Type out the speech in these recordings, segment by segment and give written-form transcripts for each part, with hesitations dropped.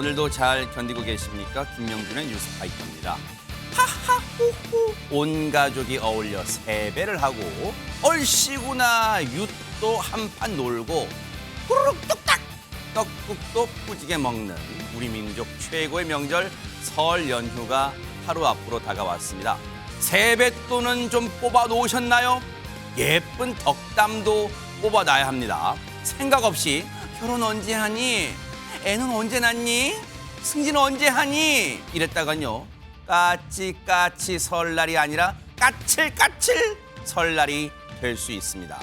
오늘도 잘 견디고 계십니까? 김명준의 뉴스파이터입니다. 하하호호 온 가족이 어울려 세배를 하고 얼씨구나 윷도 한판 놀고 후루룩 뚝딱 떡국도 뿌지게 먹는 우리 민족 최고의 명절 설 연휴가 하루 앞으로 다가왔습니다. 세뱃돈은 좀 뽑아 놓으셨나요? 예쁜 덕담도 뽑아놔야 합니다. 생각 없이 결혼 언제 하니? 애는 언제 낳니? 승진 언제 하니? 이랬다간요. 까치까치 설날이 아니라 까칠까칠 설날이 될 수 있습니다.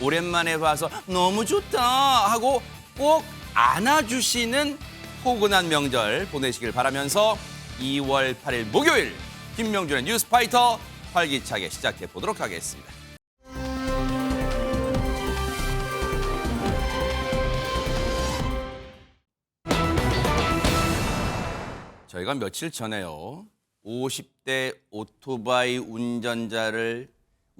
오랜만에 봐서 너무 좋다 하고 꼭 안아주시는 포근한 명절 보내시길 바라면서 2월 8일 목요일 김명준의 뉴스파이터 활기차게 시작해 보도록 하겠습니다. 저희가 며칠 전에요. 50대 오토바이 운전자를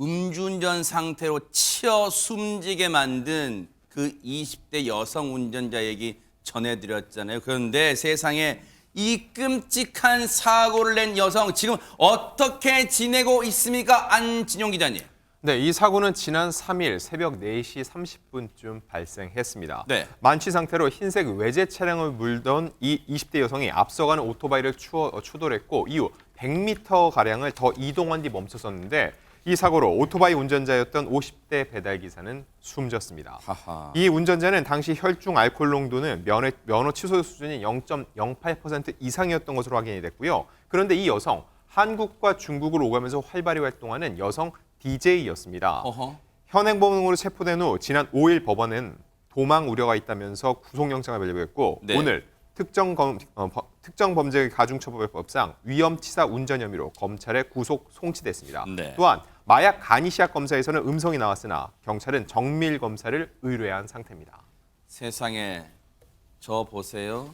음주운전 상태로 치어 숨지게 만든 그 20대 여성 운전자 얘기 전해드렸잖아요. 그런데 세상에 이 끔찍한 사고를 낸 여성 지금 어떻게 지내고 있습니까? 안진용 기자님. 네, 이 사고는 지난 3일 새벽 4시 30분쯤 발생했습니다. 네. 만취 상태로 흰색 외제 차량을 몰던 이 20대 여성이 앞서가는 오토바이를 추돌했고 이후 100m가량을 더 이동한 뒤 멈췄었는데 이 사고로 오토바이 운전자였던 50대 배달기사는 숨졌습니다. 하하. 이 운전자는 당시 혈중 알코올 농도는 면허 취소 수준이 0.08% 이상이었던 것으로 확인이 됐고요. 그런데 이 여성, 한국과 중국을 오가면서 활발히 활동하는 여성 DJ였습니다. 현행범으로 체포된 후 지난 5일 법원은 도망 우려가 있다면서 구속영장을 발부했고 네. 오늘 특정범죄 가중처벌법상 위험치사 운전 혐의로 검찰에 구속 송치됐습니다. 네. 또한 마약 간이시약 검사에서는 음성이 나왔으나 경찰은 정밀 검사를 의뢰한 상태입니다. 세상에 저 보세요.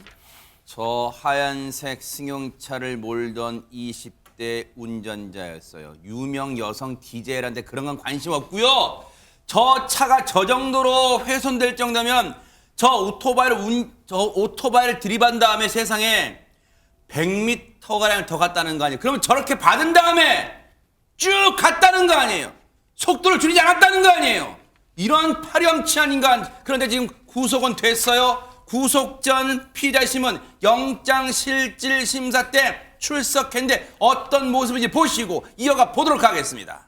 저 하얀색 승용차를 몰던 20대 운전자였어요. 유명 여성 DJ라는데 그런 건 관심 없고요. 저 차가 저 정도로 훼손될 정도면 저 오토바이를 들이받은 다음에 세상에 100m가량 더 갔다는 거 아니에요. 그러면 저렇게 받은 다음에 쭉 갔다는 거 아니에요. 속도를 줄이지 않았다는 거 아니에요. 이런 파렴치한 인간. 그런데 지금 구속은 됐어요. 구속 전 피의자 심은 영장실질심사 때 출석했는데 어떤 모습인지 보시고 이어가 보도록 하겠습니다.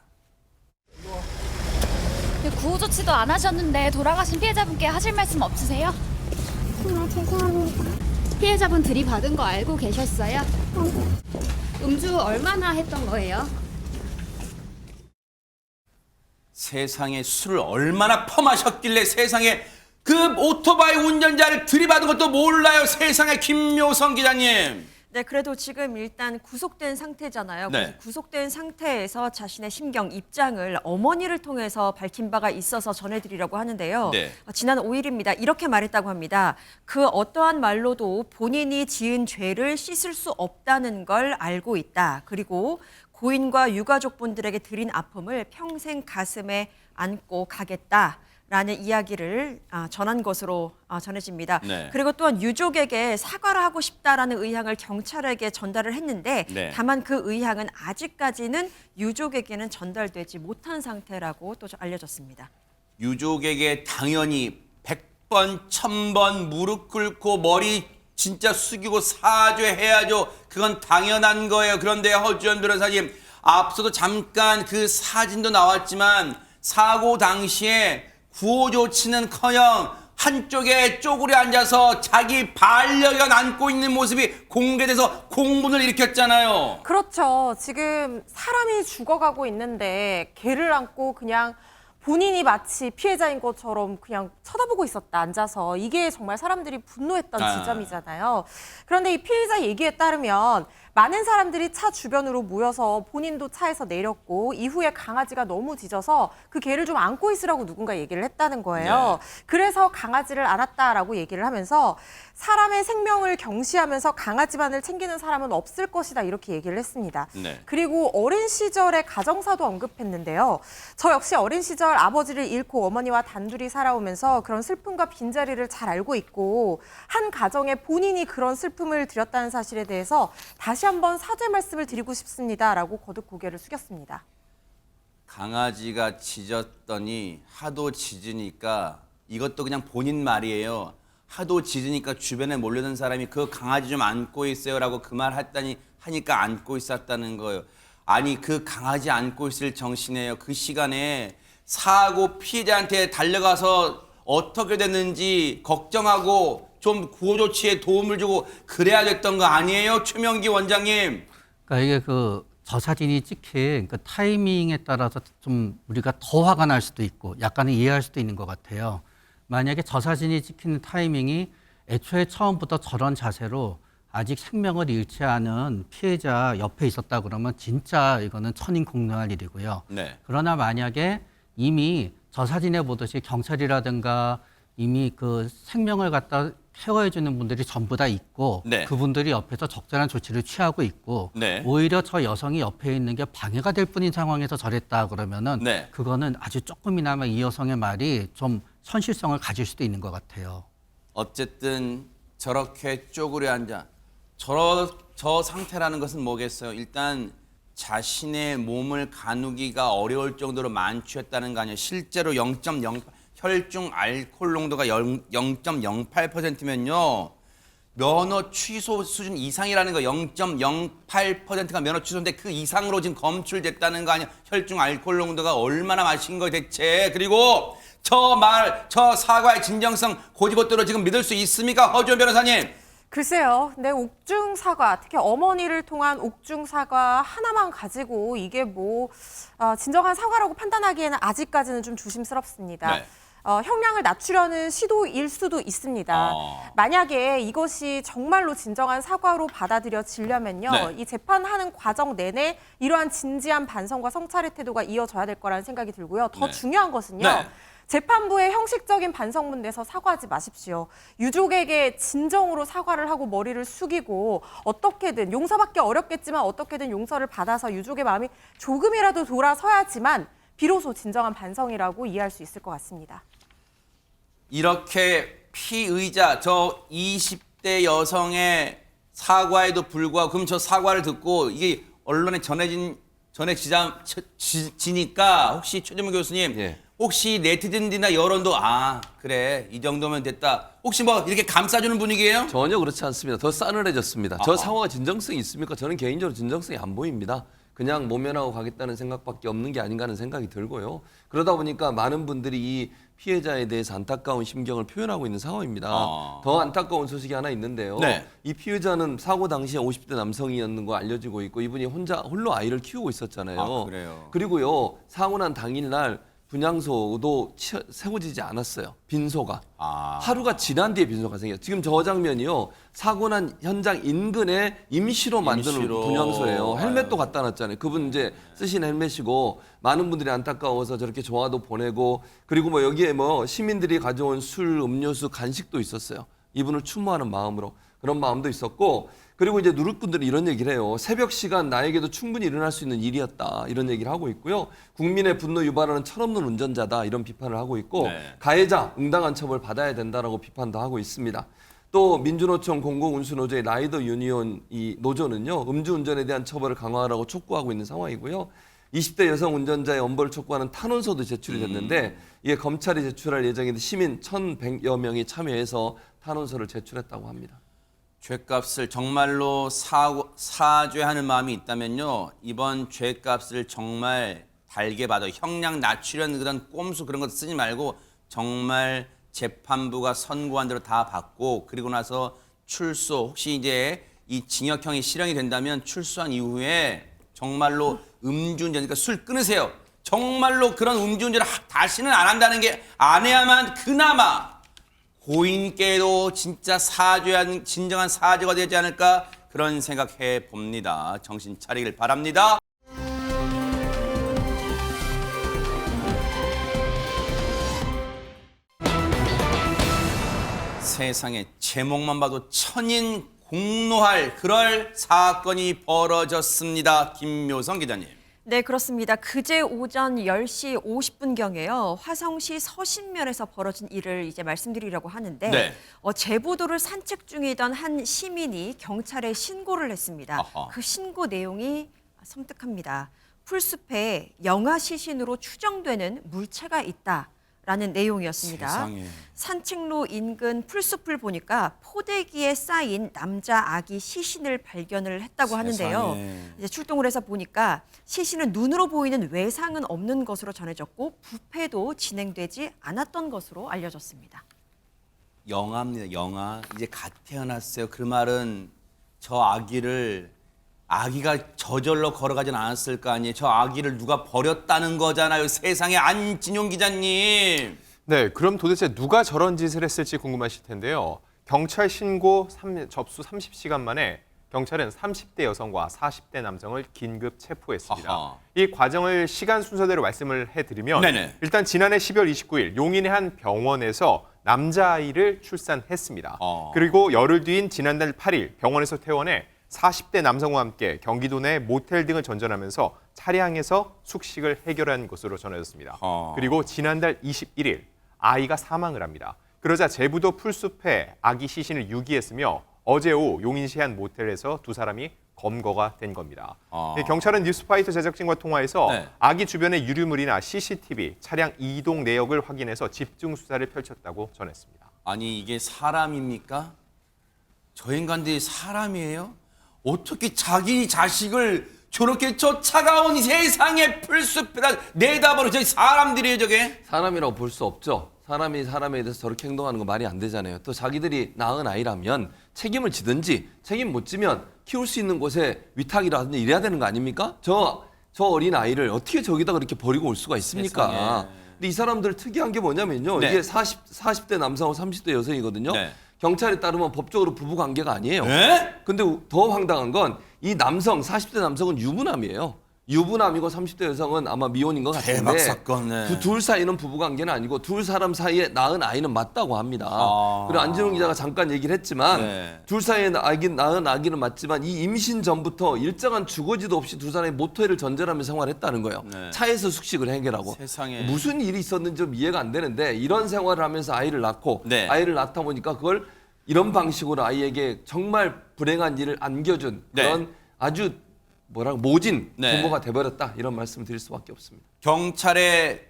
구호 조치도 안 하셨는데 돌아가신 피해자분께 하실 말씀 없으세요? 죄송합니다. 피해자분 들이받은 거 알고 계셨어요? 음주 얼마나 했던 거예요? 세상에 술을 얼마나 퍼마셨길래 세상에 그 오토바이 운전자를 들이받은 것도 몰라요. 세상에 김묘성 기자님. 네, 그래도 지금 일단 구속된 상태잖아요. 네. 구속된 상태에서 자신의 심경, 입장을 어머니를 통해서 밝힌 바가 있어서 전해드리려고 하는데요. 네. 지난 5일입니다. 이렇게 말했다고 합니다. 그 어떠한 말로도 본인이 지은 죄를 씻을 수 없다는 걸 알고 있다. 그리고 고인과 유가족분들에게 드린 아픔을 평생 가슴에 안고 가겠다. 라는 이야기를 전한 것으로 전해집니다. 네. 그리고 또한 유족에게 사과를 하고 싶다라는 의향을 경찰에게 전달을 했는데 네. 다만 그 의향은 아직까지는 유족에게는 전달되지 못한 상태라고 또 알려졌습니다. 유족에게 당연히 100번, 1000번 무릎 꿇고 머리 진짜 숙이고 사죄해야죠. 그건 당연한 거예요. 그런데 허주연 변호사님, 앞서도 잠깐 그 사진도 나왔지만 사고 당시에 구호 조치는커녕 한쪽에 쪼그려 앉아서 자기 반려견 안고 있는 모습이 공개돼서 공분을 일으켰잖아요. 그렇죠. 지금 사람이 죽어가고 있는데 개를 안고 그냥 본인이 마치 피해자인 것처럼 그냥 쳐다보고 있었다, 앉아서. 이게 정말 사람들이 분노했던 지점이잖아요. 그런데 이 피해자 얘기에 따르면 많은 사람들이 차 주변으로 모여서 본인도 차에서 내렸고 이후에 강아지가 너무 짖어서 그 개를 좀 안고 있으라고 누군가 얘기를 했다는 거예요. 네. 그래서 강아지를 안았다라고 얘기를 하면서 사람의 생명을 경시하면서 강아지만을 챙기는 사람은 없을 것이다 이렇게 얘기를 했습니다. 네. 그리고 어린 시절의 가정사도 언급했는데요. 저 역시 어린 시절 아버지를 잃고 어머니와 단둘이 살아오면서 그런 슬픔과 빈자리를 잘 알고 있고 한 가정에 본인이 그런 슬픔을 드렸다는 사실에 대해서 다시 한번 사죄 말씀을 드리고 싶습니다라고 거듭 고개를 숙였습니다. 강아지가 짖었더니 하도 짖으니까 이것도 그냥 본인 말이에요. 하도 짖으니까 주변에 몰려든 사람이 그 강아지 좀 안고 있어요라고 그 말 했더니 하니까 안고 있었다는 거예요. 아니 그 강아지 안고 있을 정신이에요. 그 시간에 사고 피해자한테 달려가서 어떻게 됐는지 걱정하고 좀 구호 조치에 도움을 주고 그래야 됐던 거 아니에요, 최명기 원장님? 그러니까 이게 그 저 사진이 찍힌 그 타이밍에 따라서 좀 우리가 더 화가 날 수도 있고 약간은 이해할 수도 있는 것 같아요. 만약에 저 사진이 찍히는 타이밍이 애초에 처음부터 저런 자세로 아직 생명을 잃지 않은 피해자 옆에 있었다 그러면 진짜 이거는 천인공노할 일이고요. 네. 그러나 만약에 이미 저 사진에 보듯이 경찰이라든가 이미 그 생명을 갖다 케어해주는 분들이 전부 다 있고 네. 그분들이 옆에서 적절한 조치를 취하고 있고 네. 오히려 저 여성이 옆에 있는 게 방해가 될 뿐인 상황에서 저랬다 그러면은 네. 그거는 아주 조금이나마 이 여성의 말이 좀 현실성을 가질 수도 있는 것 같아요. 어쨌든 저렇게 쪼그려 앉아 저 상태라는 것은 뭐겠어요? 일단 자신의 몸을 가누기가 어려울 정도로 만취했다는 거 아니에요. 실제로 0.0 혈중 알코올 농도가 0.08%면요. 면허 취소 수준 이상이라는 거 0.08%가 면허 취소인데 그 이상으로 지금 검출됐다는 거 아니에요. 혈중 알코올 농도가 얼마나 마신 거 대체. 그리고 저 사과의 진정성 고지고대로 지금 믿을 수 있습니까? 허주원 변호사님. 글쎄요. 근데 옥중 사과, 특히 어머니를 통한 옥중 사과 하나만 가지고 이게 진정한 사과라고 판단하기에는 아직까지는 좀 조심스럽습니다. 네. 형량을 낮추려는 시도일 수도 있습니다. 만약에 이것이 정말로 진정한 사과로 받아들여지려면요. 네. 이 재판하는 과정 내내 이러한 진지한 반성과 성찰의 태도가 이어져야 될 거라는 생각이 들고요. 더 네. 중요한 것은요. 네. 재판부의 형식적인 반성문 내서 사과하지 마십시오. 유족에게 진정으로 사과를 하고 머리를 숙이고 어떻게든 용서받기 어렵겠지만 어떻게든 용서를 받아서 유족의 마음이 조금이라도 돌아서야지만 비로소 진정한 반성이라고 이해할 수 있을 것 같습니다. 이렇게 피의자 저 20대 여성의 사과에도 불구하고 그럼 저 사과를 듣고 이게 언론에 전해지니까 혹시 최재문 교수님 예. 혹시 네티즌들이나 여론도 그래 이 정도면 됐다 혹시 뭐 이렇게 감싸주는 분위기예요? 전혀 그렇지 않습니다. 더 싸늘해졌습니다. 저 상황가 진정성이 있습니까? 저는 개인적으로 진정성이 안 보입니다. 그냥 모면하고 가겠다는 생각밖에 없는 게 아닌가 하는 생각이 들고요. 그러다 보니까 많은 분들이 이 피해자에 대해서 안타까운 심경을 표현하고 있는 상황입니다. 더 안타까운 소식이 하나 있는데요. 네. 이 피해자는 사고 당시에 50대 남성이었는 거 알려지고 있고 이분이 홀로 아이를 키우고 있었잖아요. 그래요? 그리고요. 사고 난 당일날 분향소도 세워지지 않았어요. 빈소가. 하루가 지난 뒤에 빈소가 생겨요. 지금 저 장면이요. 사고 난 현장 인근에 임시로 만든 임시로. 분향소예요. 헬멧도 갖다 놨잖아요. 그분 이제 쓰신 헬멧이고 많은 분들이 안타까워서 저렇게 전화도 보내고 그리고 여기에 시민들이 가져온 술, 음료수, 간식도 있었어요. 이분을 추모하는 마음으로 그런 마음도 있었고 그리고 이제 누르꾼들은 이런 얘기를 해요. 새벽 시간 나에게도 충분히 일어날 수 있는 일이었다. 이런 얘기를 하고 있고요. 국민의 분노 유발하는 철없는 운전자다. 이런 비판을 하고 있고 네. 가해자 응당한 처벌 받아야 된다라고 비판도 하고 있습니다. 또 민주노총 공공운수노조의 라이더 유니온 이 노조는요. 음주운전에 대한 처벌을 강화하라고 촉구하고 있는 상황이고요. 20대 여성 운전자의 엄벌을 촉구하는 탄원서도 제출이 됐는데 이게 검찰이 제출할 예정인데 시민 1,100여 명이 참여해서 탄원서를 제출했다고 합니다. 죄값을 정말로 사죄하는 마음이 있다면요. 이번 죄값을 정말 달게 받아 형량 낮추려는 그런 꼼수 그런 것 쓰지 말고 정말 재판부가 선고한 대로 다 받고 그리고 나서 출소 혹시 이제 이 징역형이 실형이 된다면 출소한 이후에 정말로 음주운전 그러니까 술 끊으세요. 정말로 그런 음주운전을 다시는 안 한다는 게 안 해야만 그나마 고인께도 진짜 진정한 사죄가 되지 않을까 그런 생각해 봅니다. 정신 차리길 바랍니다. 세상에 제목만 봐도 천인 공노할 그럴 사건이 벌어졌습니다. 김묘성 기자님. 네, 그렇습니다. 그제 오전 10시 50분경에요. 화성시 서신면에서 벌어진 일을 이제 말씀드리려고 하는데 네. 제부도를 산책 중이던 한 시민이 경찰에 신고를 했습니다. 아하. 그 신고 내용이 섬뜩합니다. 풀숲에 영아 시신으로 추정되는 물체가 있다라는 내용이었습니다. 세상에. 산책로 인근 풀숲을 보니까 포대기에 쌓인 남자 아기 시신을 발견을 했다고 하는데요. 세상에. 이제 출동을 해서 보니까 시신은 눈으로 보이는 외상은 없는 것으로 전해졌고 부패도 진행되지 않았던 것으로 알려졌습니다. 영아입니다. 영아. 이제 갓 태어났어요. 그 말은 저 아기가 저절로 걸어가진 않았을 거 아니에요. 저 아기를 누가 버렸다는 거잖아요. 세상에. 안진용 기자님. 네, 그럼 도대체 누가 저런 짓을 했을지 궁금하실 텐데요. 경찰 신고 접수 30시간 만에 경찰은 30대 여성과 40대 남성을 긴급 체포했습니다. 아하. 이 과정을 시간 순서대로 말씀을 해드리면 네네. 일단 지난해 12월 29일 용인의 한 병원에서 남자아이를 출산했습니다. 그리고 열흘 뒤인 지난달 8일 병원에서 퇴원해 40대 남성과 함께 경기도 내 모텔 등을 전전하면서 차량에서 숙식을 해결한 것으로 전해졌습니다. 그리고 지난달 21일 아이가 사망을 합니다. 그러자 제부도 풀숲에 아기 시신을 유기했으며 어제 오후 용인시 한 모텔에서 두 사람이 검거가 된 겁니다. 경찰은 뉴스파이터 제작진과 통화해서 네. 아기 주변의 유류물이나 CCTV, 차량 이동 내역을 확인해서 집중 수사를 펼쳤다고 전했습니다. 아니 이게 사람입니까? 저 인간들이 사람이에요? 어떻게 자기 자식을 저렇게 저 차가운 세상의 풀숲에다 내다버려. 저기 사람들이에요 저게? 사람이라고 볼 수 없죠. 사람이 사람에 대해서 저렇게 행동하는 거 말이 안 되잖아요. 또 자기들이 낳은 아이라면 책임을 지든지 책임 못 지면 키울 수 있는 곳에 위탁이라든지 이래야 되는 거 아닙니까? 저 어린 아이를 어떻게 저기다 그렇게 버리고 올 수가 있습니까? 세상에. 근데 이 사람들 특이한 게 뭐냐면요. 네. 이게 40대 남성하고 30대 여성이거든요. 네. 경찰에 따르면 법적으로 부부 관계가 아니에요. 네? 근데 더 황당한 건 이 남성, 40대 남성은 유부남이에요. 유부남이고 30대 여성은 아마 미혼인 것 같은데 대박 사건, 네. 그 둘 사이는 부부 관계는 아니고 둘 사람 사이에 낳은 아이는 맞다고 합니다. 아. 그리고 안진웅 기자가 잠깐 얘기를 했지만 네. 둘 사이에 낳은 아기는 맞지만 이 임신 전부터 일정한 주거지도 없이 두 사람이 모텔을 전전하며 생활했다는 거예요. 네. 차에서 숙식을 해결하고. 세상에. 무슨 일이 있었는지 좀 이해가 안 되는데 이런 생활을 하면서 아이를 낳고 네. 아이를 낳다 보니까 그걸 이런 방식으로 아이에게 정말 불행한 일을 안겨준 네. 그런 아주 모진 네. 부모가 돼버렸다 이런 말씀을 드릴 수밖에 없습니다. 경찰의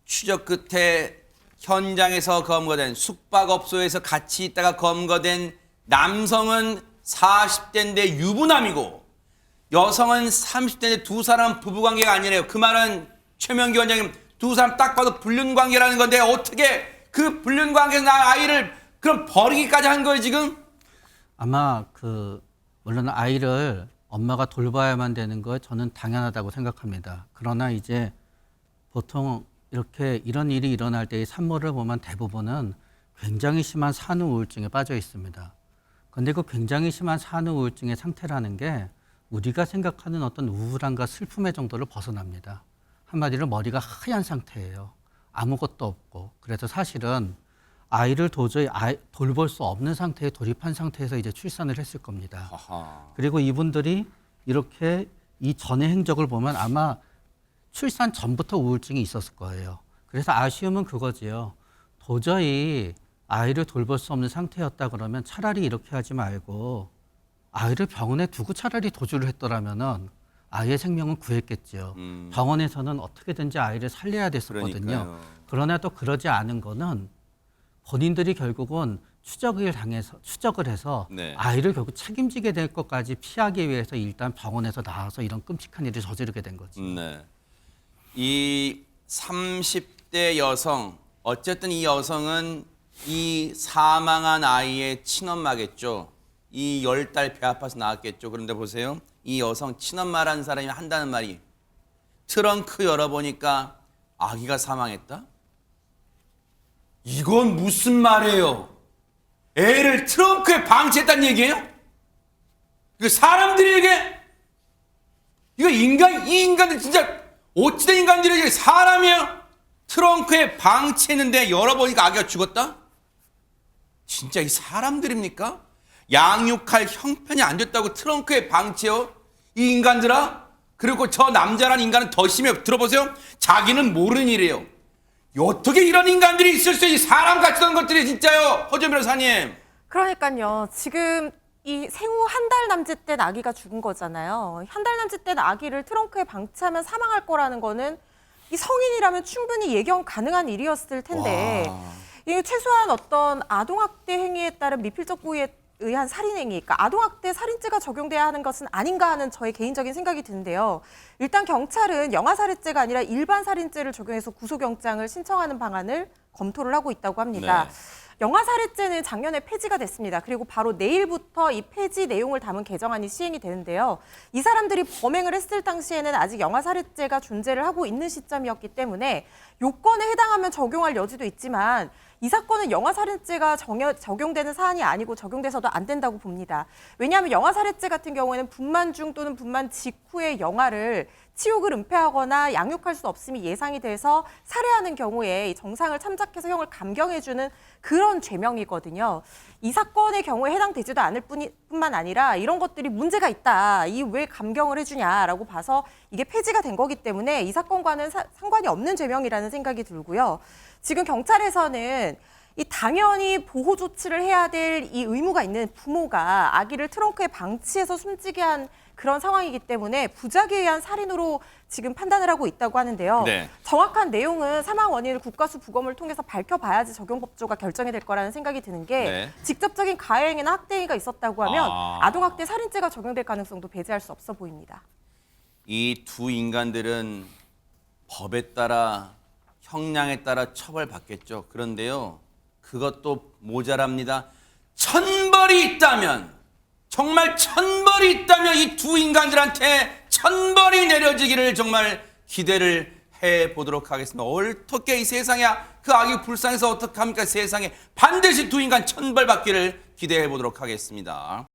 추적 끝에 현장에서 검거된 숙박업소에서 같이 있다가 검거된 남성은 40대인데 유부남이고 여성은 30대인데 두 사람 부부관계가 아니래요. 그 말은 최명기 원장님 두 사람 딱 봐도 불륜관계라는 건데 어떻게 그 불륜관계에서 난 아이를 그럼 버리기까지 한 거예요 지금? 아마 물론 아이를 엄마가 돌봐야만 되는 거 저는 당연하다고 생각합니다. 그러나 이제 보통 이런 일이 일어날 때의 산모를 보면 대부분은 굉장히 심한 산후 우울증에 빠져 있습니다. 그런데 그 굉장히 심한 산후 우울증의 상태라는 게 우리가 생각하는 어떤 우울함과 슬픔의 정도를 벗어납니다. 한마디로 머리가 하얀 상태예요. 아무것도 없고. 그래서 사실은 아이를 도저히 돌볼 수 없는 상태에 돌입한 상태에서 이제 출산을 했을 겁니다. 아하. 그리고 이분들이 이렇게 이 전의 행적을 보면 아마 출산 전부터 우울증이 있었을 거예요. 그래서 아쉬움은 그거지요. 도저히 아이를 돌볼 수 없는 상태였다 그러면 차라리 이렇게 하지 말고 아이를 병원에 두고 차라리 도주를 했더라면은 아이의 생명은 구했겠죠. 병원에서는 어떻게든지 아이를 살려야 됐었거든요. 그러니까요. 그러나 또 그러지 않은 거는 본인들이 결국은 추적을 해서 네. 아이를 결국 책임지게 될 것까지 피하기 위해서 일단 병원에서 나와서 이런 끔찍한 일을 저지르게 된 거지. 네. 이 30대 여성, 어쨌든 이 여성은 이 사망한 아이의 친엄마겠죠. 이 10달 배 아파서 나왔겠죠. 그런데 보세요. 이 여성 친엄마라는 사람이 한다는 말이 트렁크 열어보니까 아기가 사망했다? 이건 무슨 말이에요? 애를 트렁크에 방치했다는 얘기예요? 이거 사람들이 얘기해? 이거 이 인간들 진짜 어찌된 인간들이 이게 사람이에요? 트렁크에 방치했는데 열어보니까 아기가 죽었다? 진짜 이 사람들입니까? 양육할 형편이 안 됐다고 트렁크에 방치해요? 이 인간들아? 그리고 저 남자란 인간은 더 심해요. 들어보세요. 자기는 모르는 일이에요. 어떻게 이런 인간들이 있을 수 있지? 사람 같지 않은 것들이 진짜요. 허준 변호사님. 그러니까요. 지금 이 생후 한 달 남짓 된 아기가 죽은 거잖아요. 한 달 남짓 된 아기를 트렁크에 방치하면 사망할 거라는 거는 이 성인이라면 충분히 예견 가능한 일이었을 텐데 이게 최소한 어떤 아동학대 행위에 따른 미필적 고의에 의한 살인행위, 그러니까 아동학대 살인죄가 적용돼야 하는 것은 아닌가 하는 저의 개인적인 생각이 드는데요. 일단 경찰은 영아살인죄가 아니라 일반 살인죄를 적용해서 구속영장을 신청하는 방안을 검토를 하고 있다고 합니다. 네. 영아살인죄는 작년에 폐지가 됐습니다. 그리고 바로 내일부터 이 폐지 내용을 담은 개정안이 시행이 되는데요. 이 사람들이 범행을 했을 당시에는 아직 영아살인죄가 존재를 하고 있는 시점이었기 때문에 요건에 해당하면 적용할 여지도 있지만 이 사건은 영아살인죄가 적용되는 사안이 아니고 적용돼서도 안 된다고 봅니다. 왜냐하면 영아살인죄 같은 경우에는 분만 중 또는 분만 직후의 영아를 치욕을 은폐하거나 양육할 수 없음이 예상이 돼서 살해하는 경우에 이 정상을 참작해서 형을 감경해주는 그런 죄명이거든요. 이 사건의 경우에 해당되지도 않을 뿐만 아니라 이런 것들이 문제가 있다. 이 왜 감경을 해주냐라고 봐서 이게 폐지가 된 거기 때문에 이 사건과는 상관이 없는 죄명이라는 생각이 들고요. 지금 경찰에서는 이 당연히 보호 조치를 해야 될 이 의무가 있는 부모가 아기를 트렁크에 방치해서 숨지게 한 그런 상황이기 때문에 부작위에 의한 살인으로 지금 판단을 하고 있다고 하는데요. 네. 정확한 내용은 사망 원인을 국가수 부검을 통해서 밝혀봐야지 적용법조가 결정이 될 거라는 생각이 드는 게 네. 직접적인 가해행위나 학대행위가 있었다고 하면 아. 아동학대 살인죄가 적용될 가능성도 배제할 수 없어 보입니다. 이 두 인간들은 법에 따라 형량에 따라 처벌받겠죠. 그런데요. 그것도 모자랍니다. 천벌이 있다면 정말 천벌이 있다면 이 두 인간들한테 천벌이 내려지기를 정말 기대를 해보도록 하겠습니다. 어떻게 이 세상에 그 악이 불쌍해서 어떡합니까? 세상에 반드시 두 인간 천벌 받기를 기대해보도록 하겠습니다.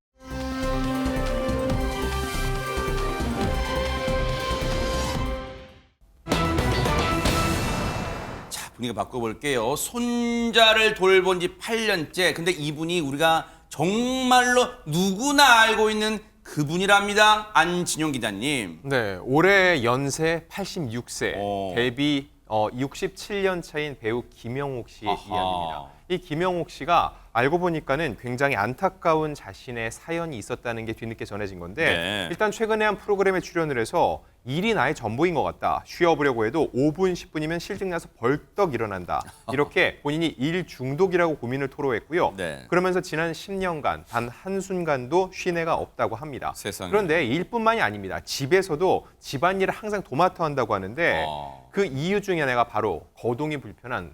자, 분위기 바꿔볼게요. 손자를 돌본 지 8년째. 근데 이분이 우리가 정말로 누구나 알고 있는 그분이랍니다. 안진용 기자님. 네, 올해 연세 86세, 오. 데뷔 67년 차인 배우 김영옥 씨의 아하. 이야기입니다. 이 김영옥 씨가 알고 보니까는 굉장히 안타까운 자신의 사연이 있었다는 게 뒤늦게 전해진 건데 네. 일단 최근에 한 프로그램에 출연을 해서 일이 나의 전부인 것 같다. 쉬어보려고 해도 5분, 10분이면 실증나서 벌떡 일어난다. 이렇게 본인이 일 중독이라고 고민을 토로했고요. 네. 그러면서 지난 10년간 단 한순간도 쉰 해가 없다고 합니다. 세상에. 그런데 일뿐만이 아닙니다. 집에서도 집안일을 항상 도맡아 한다고 하는데 그 이유 중에 하나가 바로 거동이 불편한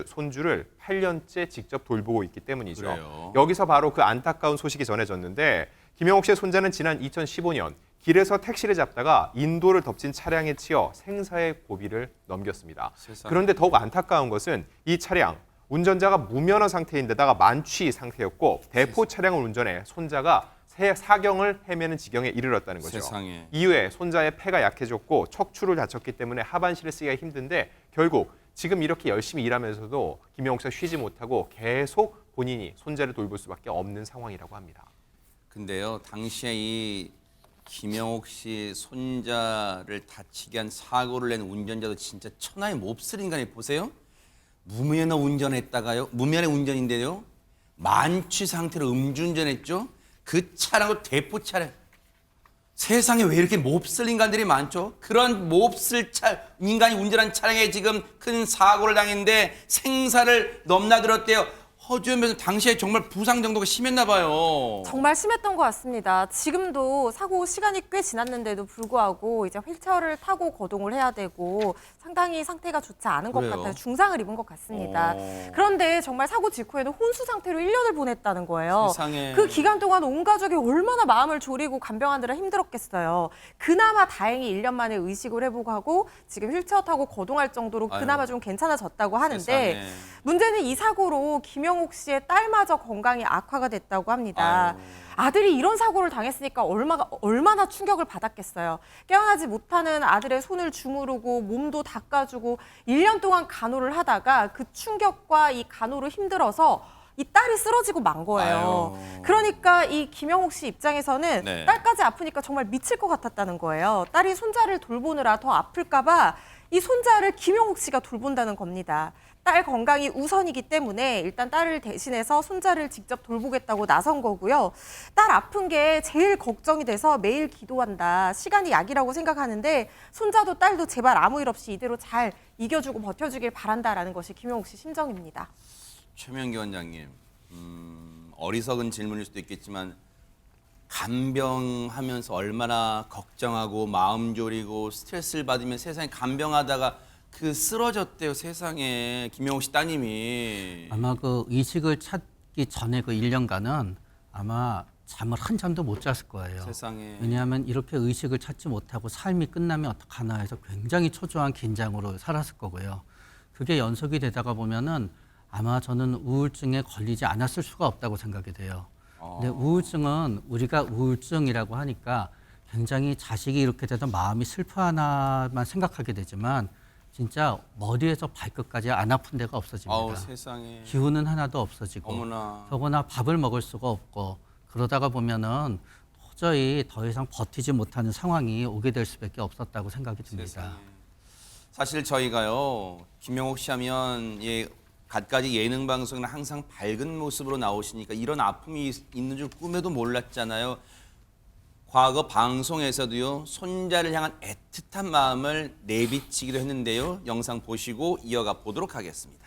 손주를 8년째 직접 돌보고 있기 때문이죠. 그래요. 여기서 바로 그 안타까운 소식이 전해졌는데 김영옥 씨의 손자는 지난 2015년 길에서 택시를 잡다가 인도를 덮친 차량에 치여 생사의 고비를 넘겼습니다. 세상에. 그런데 더욱 안타까운 것은 이 차량 운전자가 무면허 상태인데다가 만취 상태였고 대포 차량을 운전해 손자가 사경을 헤매는 지경에 이르렀다는 거죠. 세상에. 이후에 손자의 폐가 약해졌고 척추를 다쳤기 때문에 하반신을 쓰기가 힘든데 결국 지금 이렇게 열심히 일하면서도 김영옥 씨가 쉬지 못하고 계속 본인이 손자를 돌볼 수밖에 없는 상황이라고 합니다. 근데요, 당시에 이 김영옥 씨 손자를 다치게 한 사고를 낸 운전자도 진짜 천하의 몹쓸 인간이 보세요. 무면허 운전했다가요. 무면허 운전인데요. 만취 상태로 음주운전했죠. 그 차량도 대포 차량. 세상에 왜 이렇게 몹쓸 인간들이 많죠? 그런 몹쓸 인간이 운전한 차량에 지금 큰 사고를 당했는데 생사를 넘나들었대요. 허주연 변호사 당시에 정말 부상 정도가 심했나 봐요. 정말 심했던 것 같습니다. 지금도 사고 시간이 꽤 지났는데도 불구하고 이제 휠체어를 타고 거동을 해야 되고 상당히 상태가 좋지 않은 것 그래요? 같아요. 중상을 입은 것 같습니다. 오. 그런데 정말 사고 직후에는 혼수 상태로 1년을 보냈다는 거예요. 세상에. 그 기간 동안 온 가족이 얼마나 마음을 졸이고 간병하느라 힘들었겠어요. 그나마 다행히 1년 만에 의식을 회복하고 지금 휠체어 타고 거동할 정도로 그나마 아유. 좀 괜찮아졌다고 하는데 세상에. 문제는 이 사고로 김영옥 씨의 딸마저 건강이 악화가 됐다고 합니다. 아유. 아들이 이런 사고를 당했으니까 얼마나 충격을 받았겠어요. 깨어나지 못하는 아들의 손을 주무르고 몸도 닦아주고 1년 동안 간호를 하다가 그 충격과 이 간호로 힘들어서 이 딸이 쓰러지고 만 거예요. 아유. 그러니까 이 김영옥 씨 입장에서는 네. 딸까지 아프니까 정말 미칠 것 같았다는 거예요. 딸이 손자를 돌보느라 더 아플까 봐 이 손자를 김영옥 씨가 돌본다는 겁니다. 딸 건강이 우선이기 때문에 일단 딸을 대신해서 손자를 직접 돌보겠다고 나선 거고요. 딸 아픈 게 제일 걱정이 돼서 매일 기도한다. 시간이 약이라고 생각하는데 손자도 딸도 제발 아무 일 없이 이대로 잘 이겨주고 버텨주길 바란다라는 것이 김영옥 씨 심정입니다. 최명기 원장님, 어리석은 질문일 수도 있겠지만 간병하면서 얼마나 걱정하고 마음 졸이고 스트레스를 받으면 세상에 간병하다가 그 쓰러졌대요. 세상에 김영옥 씨 따님이. 아마 그 의식을 찾기 전에 그 1년간은 아마 잠을 한 잠도 못 잤을 거예요. 세상에. 왜냐하면 이렇게 의식을 찾지 못하고 삶이 끝나면 어떡하나 해서 굉장히 초조한 긴장으로 살았을 거고요. 그게 연속이 되다가 보면은 아마 저는 우울증에 걸리지 않았을 수가 없다고 생각이 돼요. 근데 우울증은 우리가 우울증이라고 하니까 굉장히 자식이 이렇게 돼서 마음이 슬퍼하나만 생각하게 되지만 진짜 머리에서 발끝까지 안 아픈 데가 없어집니다. 아우 세상에. 기운은 하나도 없어지고 어머나. 더구나 밥을 먹을 수가 없고 그러다가 보면은 도저히 더 이상 버티지 못하는 상황이 오게 될 수밖에 없었다고 생각이 듭니다. 세상에. 사실 저희가요 김영옥 씨 하면 갖가지 예능 방송은 항상 밝은 모습으로 나오시니까 이런 아픔이 있는 줄 꿈에도 몰랐잖아요. 과거 방송에서도요 손자를 향한 애틋한 마음을 내비치기도 했는데요. 영상 보시고 이어가 보도록 하겠습니다.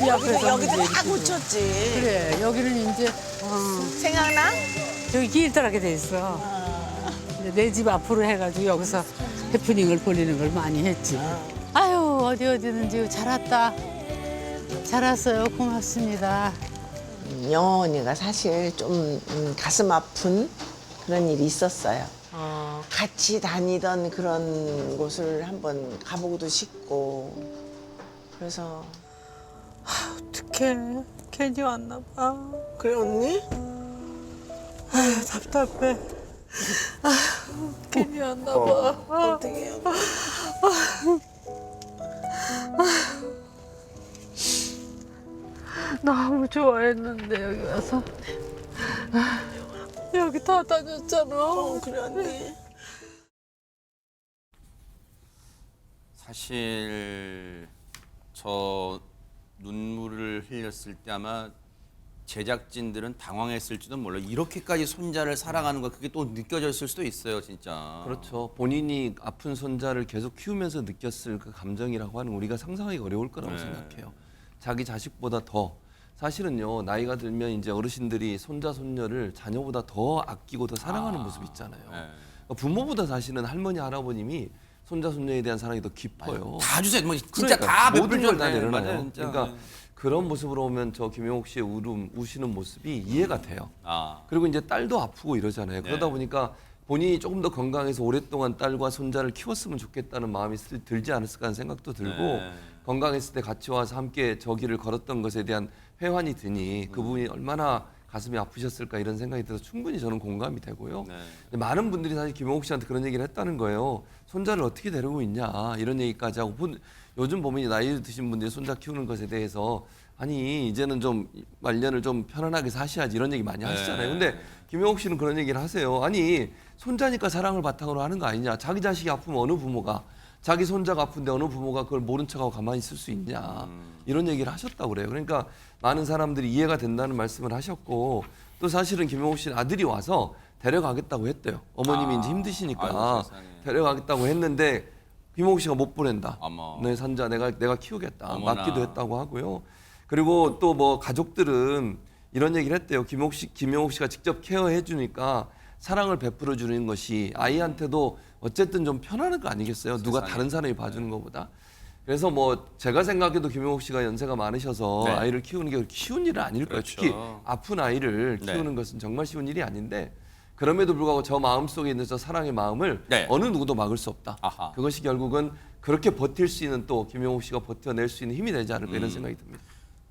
여기도 다 고쳤지. 그래, 여기는 이제 생각나? 저기 길들하게 돼 있어. 내 집 앞으로 해가지고 여기서 해프닝을 벌리는 걸 많이 했지. 아유, 어디든지 잘 왔다. 잘 왔어요. 고맙습니다. 영원이가 사실 좀 가슴 아픈 그런 일이 있었어요. 같이 다니던 그런 곳을 한번 가보고도 싶고 그래서 어떡해. 괜히 왔나 봐. 그래 언니? 아유, 답답해. 아유, 괜히 왔나 봐. 어떻게 해요? 너무 좋아했는데 여기 와서. 여기 다 다녔잖아. 그래 언니. 사실 저 눈물을 흘렸을 때 아마 제작진들은 당황했을지도 몰라요. 이렇게까지 손자를 사랑하는 거 그게 또 느껴졌을 수도 있어요, 진짜. 그렇죠. 본인이 아픈 손자를 계속 키우면서 느꼈을 그 감정이라고 하는 우리가 상상하기 어려울 거라고 네. 생각해요. 자기 자식보다 더 사실은요 나이가 들면 이제 어르신들이 손자 손녀를 자녀보다 더 아끼고 더 사랑하는 모습 있잖아요. 네. 부모보다 사실은 할머니 할아버님이 손자 손녀에 대한 사랑이 더 깊어요. 다 주세요. 뭐 진짜 그러니까 다 모든 베풀죠. 걸 다 네, 내려놔요. 맞아요, 진짜. 그러니까 그런 모습으로 오면 저 김영옥 씨의 우시는 모습이 이해가 돼요. 아, 그리고 이제 딸도 아프고 이러잖아요. 네. 그러다 보니까 본인이 조금 더 건강해서 오랫동안 딸과 손자를 키웠으면 좋겠다는 마음이 들지 않았을까 하는 생각도 들고 네. 건강했을 때 같이 와서 함께 저 길을 걸었던 것에 대한 회환이 드니 그분이 얼마나 가슴이 아프셨을까 이런 생각이 들어서 충분히 저는 공감이 되고요. 네. 근데 많은 분들이 사실 김영옥 씨한테 그런 얘기를 했다는 거예요. 손자를 어떻게 데리고 있냐 이런 얘기까지 하고 요즘 보면 나이 드신 분들이 손자 키우는 것에 대해서 아니 이제는 좀 말년을 좀 편안하게 사셔야지 이런 얘기 많이 하시잖아요. 근데 김영옥 씨는 그런 얘기를 하세요. 아니 손자니까 사랑을 바탕으로 하는 거 아니냐. 자기 자식이 아프면 어느 부모가 자기 손자가 아픈데 어느 부모가 그걸 모른 척하고 가만히 있을 수 있냐. 이런 얘기를 하셨다고 그래요. 그러니까 많은 사람들이 이해가 된다는 말씀을 하셨고 또 사실은 김영옥 씨는 아들이 와서 데려가겠다고 했대요. 어머님이 이제 힘드시니까 아이고, 세상에. 데려가겠다고 했는데 김영옥 씨가 못 보낸다. 어머. 내 산자 내가 키우겠다. 어머나. 맡기도 했다고 하고요. 그리고 또 뭐 가족들은 이런 얘기를 했대요. 김영옥 씨가 직접 케어해 주니까 사랑을 베풀어 주는 것이 아이한테도 어쨌든 좀 편안한 거 아니겠어요? 누가 세상에. 다른 사람이 봐주는 것보다. 그래서 뭐 제가 생각해도 김영옥 씨가 연세가 많으셔서 네. 아이를 키우는 게 그렇게 쉬운 일은 아닐 거예요. 그렇죠. 특히 아픈 아이를 네. 키우는 것은 정말 쉬운 일이 아닌데 그럼에도 불구하고 저 마음 속에 있는 저 사랑의 마음을 네. 어느 누구도 막을 수 없다. 아하. 그것이 결국은 그렇게 버틸 수 있는 또 김영옥 씨가 버텨낼 수 있는 힘이 되지 않을까 이런 생각이 듭니다.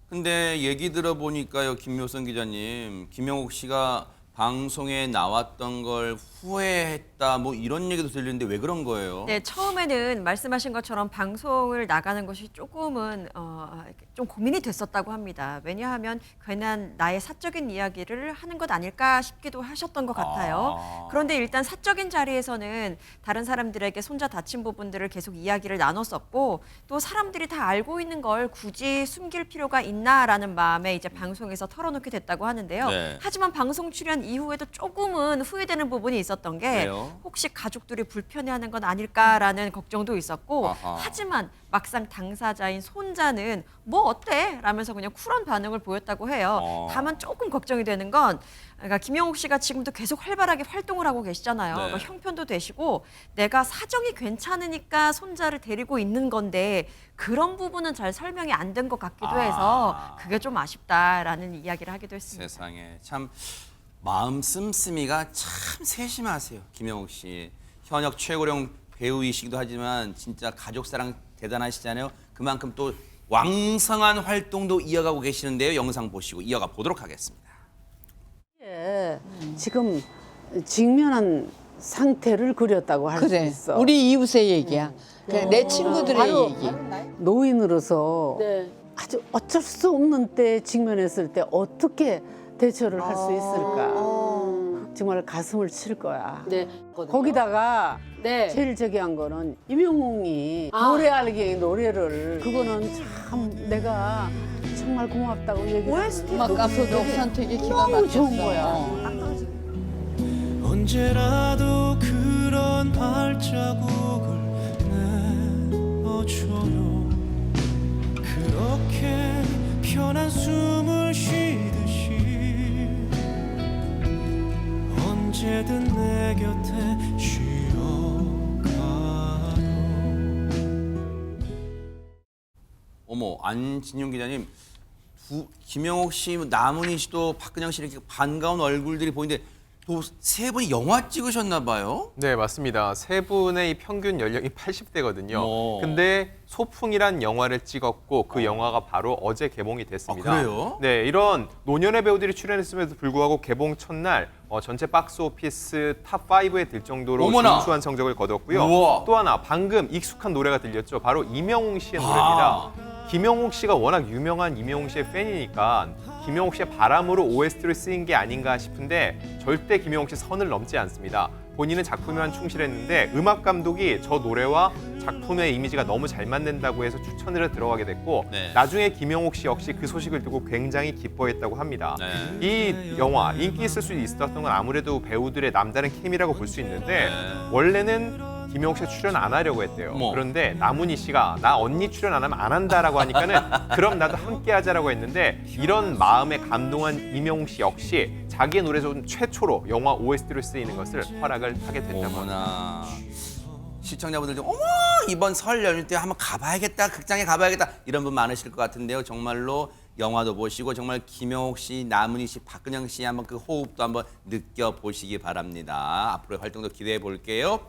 근데 얘기 들어보니까요, 김묘선 기자님, 김영옥 씨가 방송에 나왔던 걸 후회했다 뭐 이런 얘기도 들리는데 왜 그런 거예요? 네, 처음에는 말씀하신 것처럼 방송을 나가는 것이 조금은 좀 고민이 됐었다고 합니다. 왜냐하면 괜한 나의 사적인 이야기를 하는 것 아닐까 싶기도 하셨던 것 같아요. 그런데 일단 사적인 자리에서는 다른 사람들에게 손자 다친 부분들을 계속 이야기를 나눴었고 또 사람들이 다 알고 있는 걸 굳이 숨길 필요가 있나라는 마음에 이제 방송에서 털어놓게 됐다고 하는데요. 네. 하지만 방송 출연 이후에도 조금은 후회되는 부분이 있었던 게 그래요? 혹시 가족들이 불편해하는 건 아닐까라는 걱정도 있었고 아하. 하지만 막상 당사자인 손자는 뭐 어때? 라면서 그냥 쿨한 반응을 보였다고 해요. 다만 조금 걱정이 되는 건 그러니까 김영옥 씨가 지금도 계속 활발하게 활동을 하고 계시잖아요. 네. 그러니까 형편도 되시고 내가 사정이 괜찮으니까 손자를 데리고 있는 건데 그런 부분은 잘 설명이 안 된 것 같기도 해서 그게 좀 아쉽다라는 이야기를 하기도 했습니다. 세상에 참 마음 씀씀이가 참 세심하세요. 김영옥 씨. 현역 최고령 배우이시기도 하지만 진짜 가족 사랑 대단하시잖아요. 그만큼 또 왕성한 활동도 이어가고 계시는데요. 영상 보시고 이어가 보도록 하겠습니다. 예, 지금 직면한 상태를 그렸다고 할 수 그래. 있어. 우리 이웃의 얘기야. 그냥 내 친구들의 바로 얘기. 노인으로서 아주 어쩔 수 없는 때에 직면했을 때 어떻게 대처를 할 수 있을까. 정말 가슴을 칠 거야. 네. 거기다가 네. 제일 저기한 거는 임영웅이 노래 알기의 노래를 그거는 참 내가 정말 고맙다고 얘기를 음악 감독 선택이 기가 너무 좋은 막혔어. 거야. 언제라도 그런 발자국을 내어줘요. 그렇게 편한 숨을 쉬듯이 언제든 내 곁에 쉬어가요. 어머 안진용 기자님, 김영옥 씨, 남은희 씨도 박근영 씨 이렇게 반가운 얼굴들이 보이는데 또 세 분이 영화 찍으셨나 봐요? 네, 맞습니다. 세 분의 이 평균 연령이 80대거든요. 근데 소풍이란 영화를 찍었고 그 영화가 바로 어제 개봉이 됐습니다. 아, 그래요? 네, 이런 노년의 배우들이 출연했음에도 불구하고 개봉 첫날 전체 박스 오피스 탑 5에 들 정도로 어머나! 준수한 성적을 거뒀고요. 우와! 또 하나 방금 익숙한 노래가 들렸죠. 바로 임영웅 씨의 노래입니다. 김영옥 씨가 워낙 유명한 임영웅 씨의 팬이니까 김영옥 씨의 바람으로 OST를 쓰인 게 아닌가 싶은데 절대 김영옥 씨 선을 넘지 않습니다. 본인은 작품에만 충실했는데 음악 감독이 저 노래와 작품의 이미지가 너무 잘 맞는다고 해서 추천을 들어가게 됐고 나중에 김영옥 씨 역시 그 소식을 듣고 굉장히 기뻐했다고 합니다. 이 영화 인기 있을 수 있었던 건 아무래도 배우들의 남다른 케미라고 볼 수 있는데 원래는 김영옥 씨가 출연 안 하려고 했대요. 그런데 남은희 씨가 나 언니 출연 안 하면 안 한다라고 하니까는 그럼 나도 함께 하자라고 했는데 이런 마음에 감동한 임영웅 씨 역시 자기의 노래 중 최초로 영화 OST로 쓰이는 것을 허락을 하게 됐다고 합니다. 어머나. 시청자분들 좀 어머 이번 설 연휴 때 한번 가봐야겠다, 극장에 가봐야겠다 이런 분 많으실 것 같은데요. 정말로 영화도 보시고 정말 김영옥 씨, 남은희 씨, 박근영 씨 한번 그 호흡도 한번 느껴보시기 바랍니다. 앞으로의 활동도 기대해 볼게요.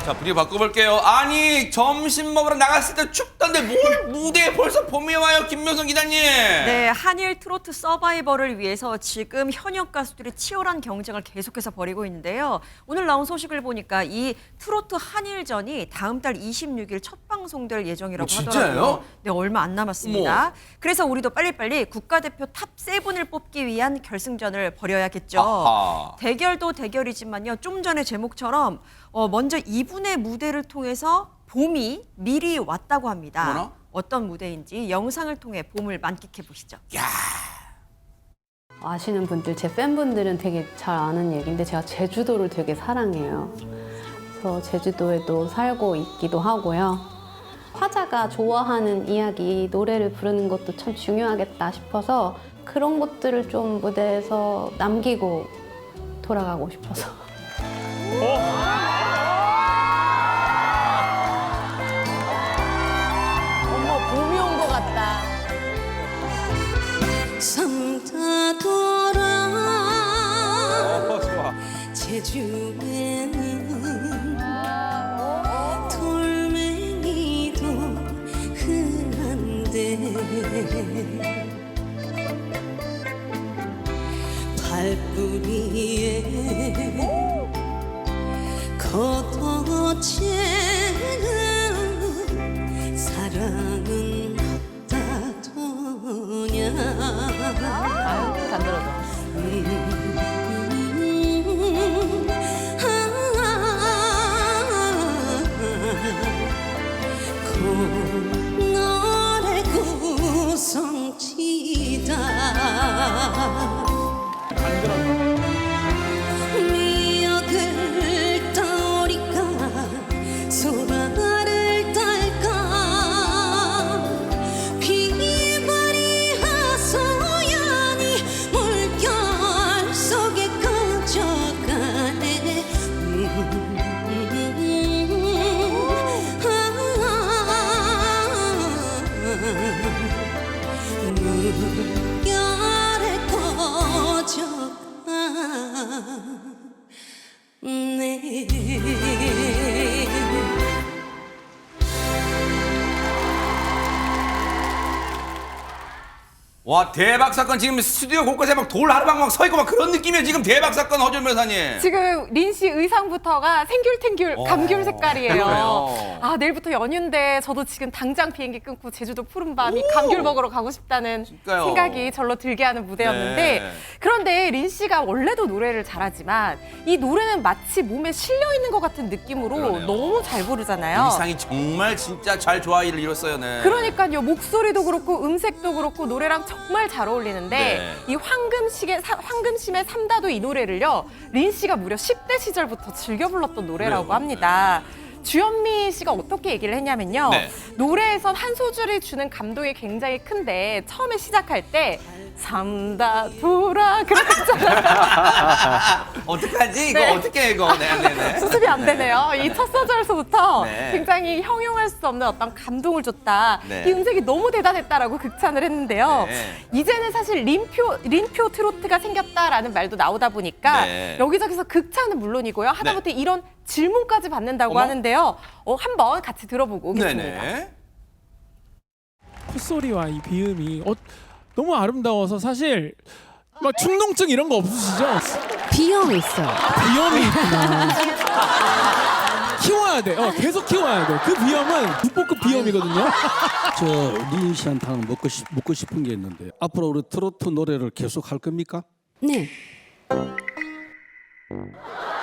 자, 분위기 바꿔볼게요. 아니, 점심 먹으러 나갔을 때 춥던데 뭘 무대에 벌써 봄이 와요, 김명선 기자님. 네, 한일 트로트 서바이벌을 위해서 지금 현역 가수들이 치열한 경쟁을 계속해서 벌이고 있는데요. 오늘 나온 소식을 보니까 이 트로트 한일전이 다음 달 26일 첫 방송될 예정이라고 진짜요? 하더라고요. 네, 얼마 안 남았습니다. 어머. 그래서 우리도 빨리빨리 국가대표 탑 7을 뽑기 위한 결승전을 벌여야겠죠. 아하. 대결도 대결이지만요. 좀 전에 제목처럼 먼저 이분의 무대를 통해서 봄이 미리 왔다고 합니다. 어머나? 어떤 무대인지 영상을 통해 봄을 만끽해 보시죠. 아시는 분들, 제 팬분들은 되게 잘 아는 얘기인데 제가 제주도를 되게 사랑해요. 그래서 제주도에도 살고 있기도 하고요. 화자가 좋아하는 이야기, 노래를 부르는 것도 참 중요하겠다 싶어서 그런 것들을 좀 무대에서 남기고 돌아가고 싶어서. 어머, 봄이 온 것 같다. 성타돌아 제주에는 돌멩이도 도대체 사랑은 어떠냐 아유, 단들어져. 너의 구성지다 미역을 떠올릴까 소라를 딸까 비바리 하소연이 물결 속에 꺼져가네 물결에 꺼져가네 와, 대박 사건. 지금 스튜디오 곳곳에 막 돌 하루방 막 서 있고 막 그런 느낌이에요. 지금 대박 사건 허준 변호사님. 지금 린 씨 의상부터가 생귤탱귤 감귤 색깔이에요. 그러네요. 아, 내일부터 연휴인데 저도 지금 당장 비행기 끊고 제주도 푸른밤이 감귤 먹으러 가고 싶다는 진짜요? 생각이 절로 들게 하는 무대였는데 네. 그런데 린 씨가 원래도 노래를 잘하지만 이 노래는 마치 몸에 실려 있는 것 같은 느낌으로 그러네요. 너무 잘 부르잖아요. 의상이 정말 진짜 잘 조화를 이뤘어요. 네. 그러니까요. 목소리도 그렇고 음색도 그렇고 노래랑 정말 잘 어울리는데 네. 이 황금심의 삼다도 이 노래를요. 린 씨가 무려 10대 시절부터 즐겨 불렀던 노래라고 그래요? 합니다. 주현미 씨가 어떻게 얘기를 했냐면요. 네. 노래에선 한 소절이 주는 감동이 굉장히 큰데 처음에 시작할 때 삼다도라 그랬잖아요. 어떡하지? 이거 네. 어떻게 해, 이거. 네네네. 수습이 안 되네요. 이 첫 소절에서부터 네. 굉장히 형용할 수 없는 어떤 감동을 줬다. 네. 이 음색이 너무 대단했다라고 극찬을 했는데요. 네. 이제는 사실 린표 트로트가 생겼다라는 말도 나오다 보니까 네. 여기저기서 극찬은 물론이고요. 하다못해 이런 질문까지 받는다고 어머. 하는데요. 한번 같이 들어보고 오겠습니다. 네네. 콧소리와 이 비음이 너무 아름다워서 사실 막 충동증 이런 거 없으시죠? 비염이 있어요. 비염이 있구나. 키워야 돼. 계속 키워야 돼. 그 비염은 국보급 비염이거든요. 저 린 씨한테는 묻고 싶은 게 있는데 앞으로 우리 트로트 노래를 계속 할 겁니까? 네.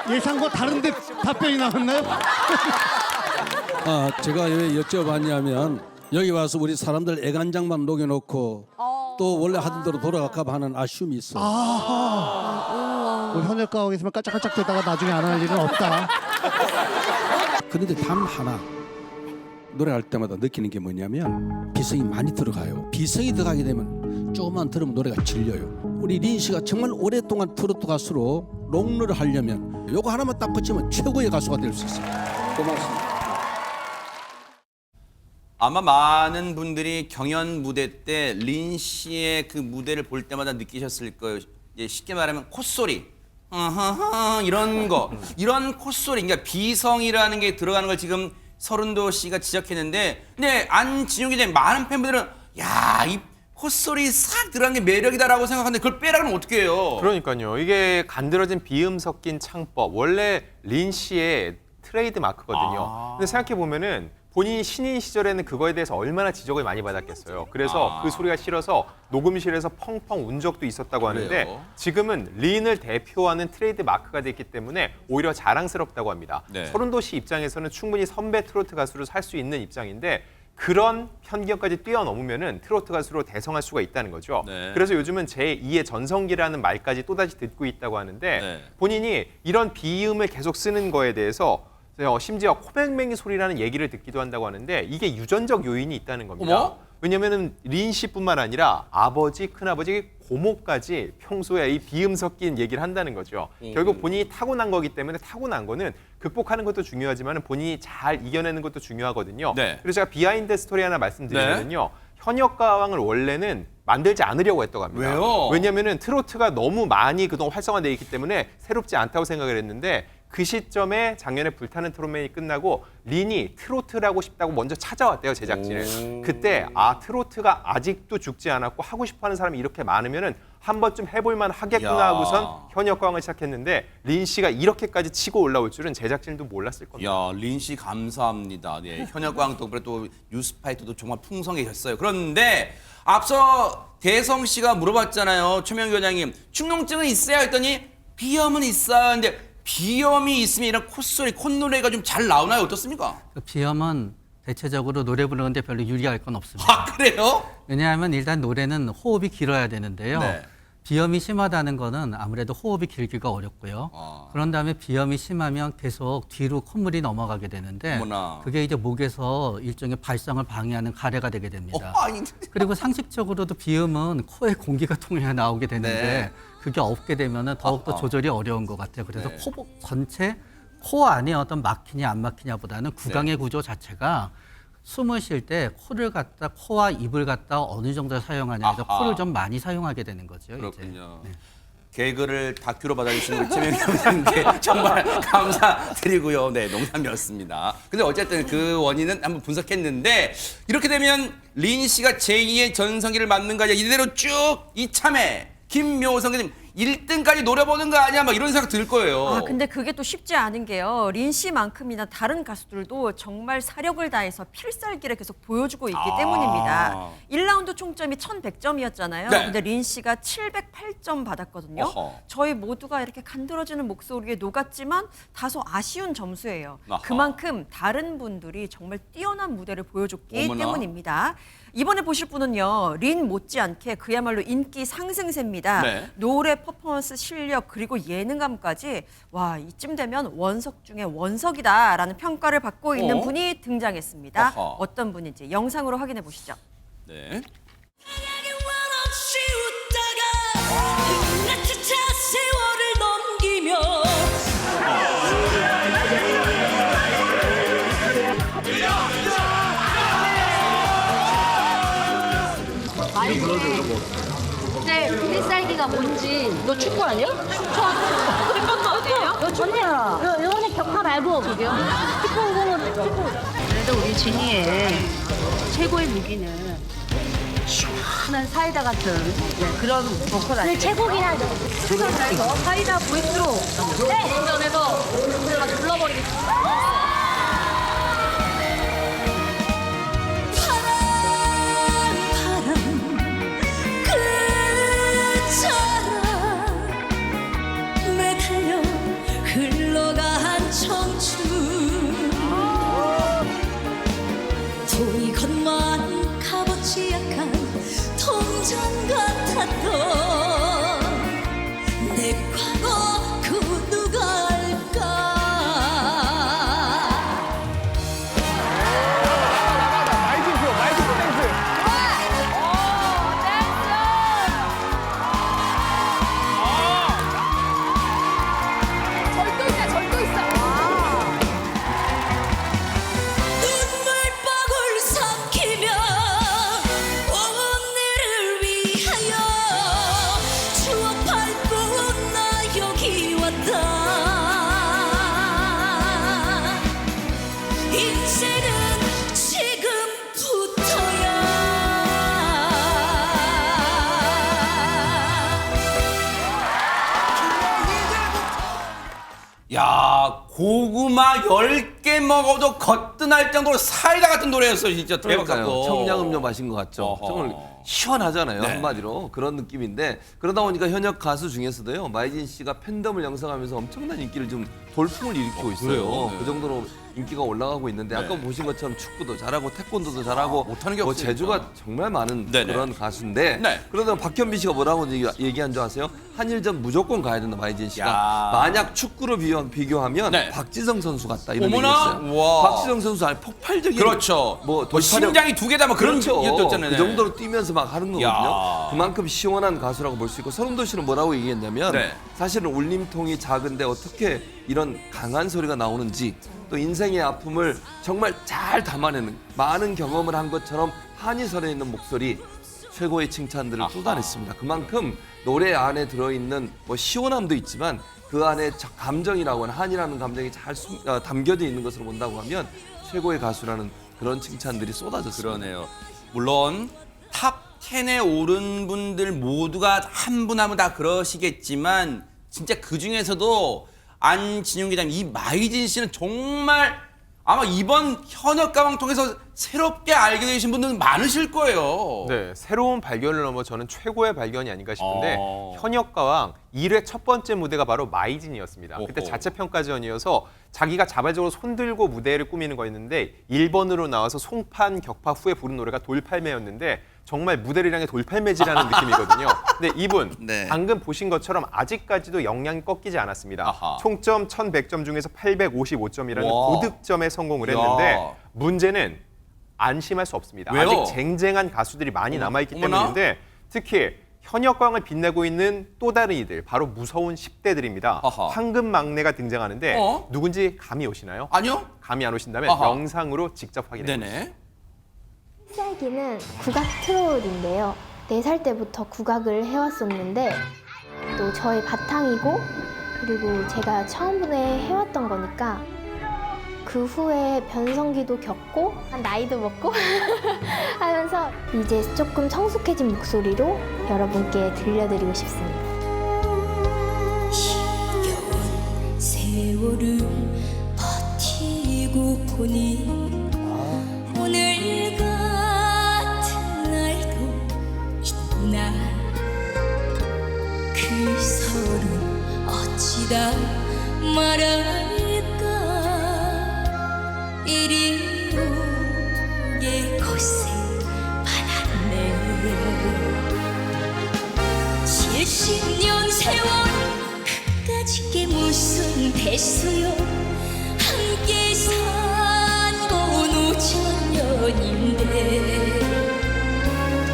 예상과 다른데 답변이 나왔나요? 제가 왜 여쭤봤냐면 여기 와서 우리 사람들 애간장만 녹여놓고 또 원래 하던 대로 돌아갈까 하는 아쉬움이 있어. 뭐 현역 가옥에 있으면 깔짝깔짝 대다가 나중에 안 할 일은 없다. 그런데 단 하나 노래할 때마다 느끼는 게 뭐냐면 비성이 많이 들어가요. 비성이 들어가게 되면 조금만 들으면 노래가 질려요. 우리 린 씨가 정말 오랫동안 트로트 가수로 롱런을 하려면 요거 하나만 딱 붙이면 최고의 가수가 될 수 있어요. 고맙습니다. 아마 많은 분들이 경연 무대 때 린 씨의 그 무대를 볼 때마다 느끼셨을 거예요. 이제 쉽게 말하면 콧소리. 이런 거. 이런 콧소리. 그러니까 비성이라는 게 들어가는 걸 지금 서른도 씨가 지적했는데 근데 안진용에 대한 많은 팬분들은 야, 이 콧소리 싹 들어간 게 매력이다라고 생각하는데 그걸 빼라 그러면 어떻게 해요? 그러니까요. 이게 간드러진 비음 섞인 창법. 원래 린 씨의 트레이드 마크거든요. 근데 생각해 보면은 본인이 신인 시절에는 그거에 대해서 얼마나 지적을 많이 받았겠어요. 그래서 그 소리가 싫어서 녹음실에서 펑펑 운 적도 있었다고 하는데 그래요? 지금은 린을 대표하는 트레이드 마크가 됐기 때문에 오히려 자랑스럽다고 합니다. 네. 서른도 씨 입장에서는 충분히 선배 트로트 가수로 살 수 있는 입장인데 그런 편견까지 뛰어넘으면은 트로트 가수로 대성할 수가 있다는 거죠. 네. 그래서 요즘은 제2의 전성기라는 말까지 또다시 듣고 있다고 하는데 네. 본인이 이런 비음을 계속 쓰는 거에 대해서 심지어 코맹맹이 소리라는 얘기를 듣기도 한다고 하는데 이게 유전적 요인이 있다는 겁니다. 어머? 왜냐면은 린 씨뿐만 아니라 아버지, 큰아버지, 고모까지 평소에 이 비음 섞인 얘기를 한다는 거죠. 결국 본인이 타고난 거기 때문에 타고난 거는 극복하는 것도 중요하지만 본인이 잘 이겨내는 것도 중요하거든요. 네. 그래서 제가 비하인드 스토리 하나 말씀드리면요. 현역 가왕을 원래는 만들지 않으려고 했다고 합니다. 왜요? 왜냐면은 트로트가 너무 많이 그동안 활성화되어 있기 때문에 새롭지 않다고 생각을 했는데 그 시점에 작년에 불타는 트롯맨이 끝나고 린이 트로트를 하고 싶다고 먼저 찾아왔대요, 제작진을. 그때 트로트가 아직도 죽지 않았고 하고 싶어하는 사람이 이렇게 많으면은 한 번쯤 해볼만 하겠구나 야. 하고선 현역광을 시작했는데 린 씨가 이렇게까지 치고 올라올 줄은 제작진도 몰랐을 겁니다. 야, 린 씨 감사합니다. 네, 현역광 덕분에 또 뉴스파이터도 정말 풍성해졌어요. 그런데 앞서 대성 씨가 물어봤잖아요. 최명규 원장님, 축농증은 있어야 했더니 비염은 있어야 하는데 비염이 있으면 이런 콧소리, 콧노래가 좀 잘 나오나요? 어떻습니까? 그 비염은 대체적으로 노래 부르는데 별로 유리할 건 없습니다. 아, 그래요? 왜냐하면 일단 노래는 호흡이 길어야 되는데요. 네. 비염이 심하다는 거는 아무래도 호흡이 길기가 어렵고요. 그런 다음에 비염이 심하면 계속 뒤로 콧물이 넘어가게 되는데 어머나. 그게 이제 목에서 일종의 발성을 방해하는 가래가 되게 됩니다. 그리고 상식적으로도 비염은 코에 공기가 통해야 나오게 되는데 네. 그게 없게 되면은 더욱더 조절이 어려운 것 같아요. 그래서 네. 코 전체 코 안에 어떤 막히냐 안 막히냐보다는 구강의 네. 구조 자체가 숨을 쉴 때 코를 갖다 코와 입을 갖다 어느 정도 사용하냐에서 아하. 코를 좀 많이 사용하게 되는 거죠. 그렇군요. 이제. 네. 개그를 다큐로 받아주신 우리 최명규 원장님께 정말 감사드리고요. 네, 농담이었습니다. 근데 어쨌든 그 원인은 한번 분석했는데 이렇게 되면 린 씨가 제2의 전성기를 맞는 거 아니야? 이대로 쭉 이참에 김묘성 교수님 1등까지 노려보는 거 아니야? 막 이런 생각 들 거예요. 아, 근데 그게 또 쉽지 않은 게요. 린 씨만큼이나 다른 가수들도 정말 사력을 다해서 필살기를 계속 보여주고 있기 때문입니다. 1라운드 총점이 1100점이었잖아요. 네. 근데 린 씨가 708점 받았거든요. 어허. 저희 모두가 이렇게 간드러지는 목소리에 녹았지만 다소 아쉬운 점수예요. 아하. 그만큼 다른 분들이 정말 뛰어난 무대를 보여줬기 어머나. 때문입니다. 이번에 보실 분은요. 린 못지않게 그야말로 인기 상승세입니다. 네. 노래 퍼포먼스 실력 그리고 예능감까지 와 이쯤 되면 원석 중에 원석이다라는 평가를 받고 있는 분이 등장했습니다. 어허. 어떤 분인지 영상으로 확인해 보시죠. 네. 네, 필살기가 뭔지. 너 축구 아니야? 축구 어때요? 너 좋네요. 요번에 격파 말고 그게요? 축구공은 축구. 그래도 우리 진이의 최고의 무기는 시원한 사이다 같은 그런 보컬 아니에요? 최고긴 하죠. 사이다 보이스로 운전해서 제가 불러버리겠습니다. 흘러간 청춘 돈이 겉만 값어치 약한 통장 같았던 내 과거 그 누가 알까 눈물방울 삼키며 오늘을 위하여 추억 밟고 나 여기 왔다 인생은 야, 고구마 10개 먹어도 거뜬할 정도로 사이다 같은 노래였어요. 진짜 대박 그러니까요. 사건. 청량음료 마신 것 같죠. 어허. 정말 시원하잖아요. 네. 한마디로 그런 느낌인데 그러다 보니까 현역 가수 중에서도요 마이진 씨가 팬덤을 양성하면서 엄청난 인기를 좀 돌풍을 일으키고 있어요. 그래요? 네. 그 정도로 인기가 올라가고 있는데 아까 보신 것처럼 축구도 잘하고 태권도도 잘하고 못하는 게 뭐 없으니까. 재주가 정말 많은 네네. 그런 가수인데 네. 그러다 박현빈 씨가 뭐라고 얘기한 줄 아세요? 한일전 무조건 가야 된다 마이진 씨가. 야. 만약 축구로 비교하면 네. 박지성 선수 같다 이런 어머나? 얘기했어요. 와. 박지성 선수 아주 폭발적인 그렇죠. 뭐 뭐 심장이 두 개다 뭐 그런 그렇죠. 얘기였잖아요. 그 정도로 뛰면서 막 하는 거거든요. 야. 그만큼 시원한 가수라고 볼 수 있고 서른도 씨는 뭐라고 얘기했냐면 네. 사실은 울림통이 작은데 어떻게 이런 강한 소리가 나오는지 또 인생의 아픔을 정말 잘 담아내는 많은 경험을 한 것처럼 한이 서려있는 목소리 최고의 칭찬들을 쏟아냈습니다. 그만큼 노래 안에 들어있는 뭐 시원함도 있지만 그 안에 감정이라고 하는 한이라는 감정이 잘 담겨져 있는 것으로 본다고 하면 최고의 가수라는 그런 칭찬들이 쏟아졌습니다. 그러네요. 물론 탑 탑10에 오른 분들 모두가 한 분 한 분 다 그러시겠지만 진짜 그 중에서도 안진용 기자님, 이 마이진 씨는 정말 아마 이번 현역 가왕 통해서 새롭게 알게 되신 분들은 많으실 거예요. 네, 새로운 발견을 넘어 저는 최고의 발견이 아닌가 싶은데 현역 가왕 1회 첫 번째 무대가 바로 마이진이었습니다. 그때 자체 평가전이어서 자기가 자발적으로 손들고 무대를 꾸미는 거였는데 1번으로 나와서 송판 격파 후에 부른 노래가 돌팔매였는데 정말 무대를 향해 돌팔매질하는 느낌이거든요. 근데 이분 네. 방금 보신 것처럼 아직까지도 역량이 꺾이지 않았습니다. 아하. 총점 1100점 중에서 855점이라는 와. 고득점에 성공을 했는데 문제는 안심할 수 없습니다. 왜요? 아직 쟁쟁한 가수들이 많이 남아있기 어머나. 때문인데 특히 현역광을 빛내고 있는 또 다른 이들, 바로 무서운 10대들입니다. 아하. 황금 막내가 등장하는데 누군지 감이 오시나요? 아니요. 감이 안 오신다면 아하. 영상으로 직접 확인해 보시죠. 네네. 필살기는 국악 트롯인데요. 4살 때부터 국악을 해왔었는데 또 저의 바탕이고 그리고 제가 처음부터 해왔던 거니까 그 후에 변성기도 겪고 나이도 먹고 하면서 이제 조금 성숙해진 목소리로 여러분께 들려드리고 싶습니다. 힘겨운 세월을 버티고 보니 오늘 같은 날도 있구나. 그 서름 어찌다 말할까. 이리 오게 고생 많았네. 70년 세월 그까짓 게 무슨 대수요. 함께 산 건 5천년인데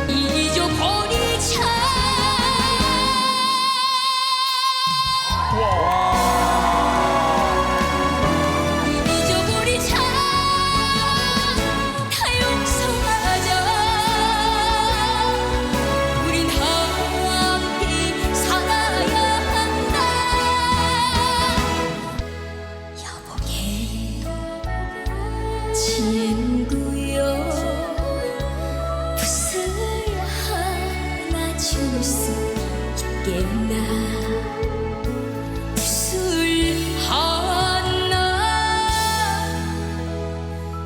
잊어버리자. 잊어버리자. 다 용서하자. 우린 함께 살아야 한다. 여보게 친구여, 붓을 하나 줄 수 있겠나. 붓을 하나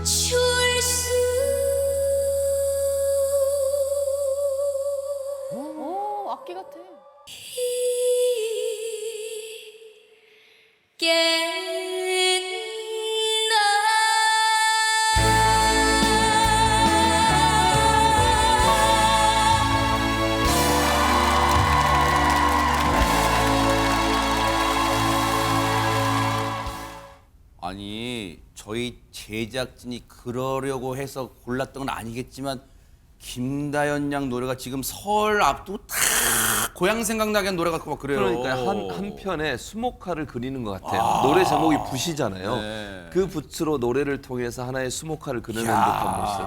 줄 수 오, 악기 같아. 아니 저희 제작진이 그러려고 해서 골랐던 건 아니겠지만 김다연 양 노래가 지금 설 앞두고 다 고향 생각나게 한 노래 같고 막 그래요. 그러니까 한편에 수목화를 그리는 것 같아요. 노래 제목이 붓이잖아요. 네. 그 붓으로 노래를 통해서 하나의 수목화를 그리는 듯한 모습.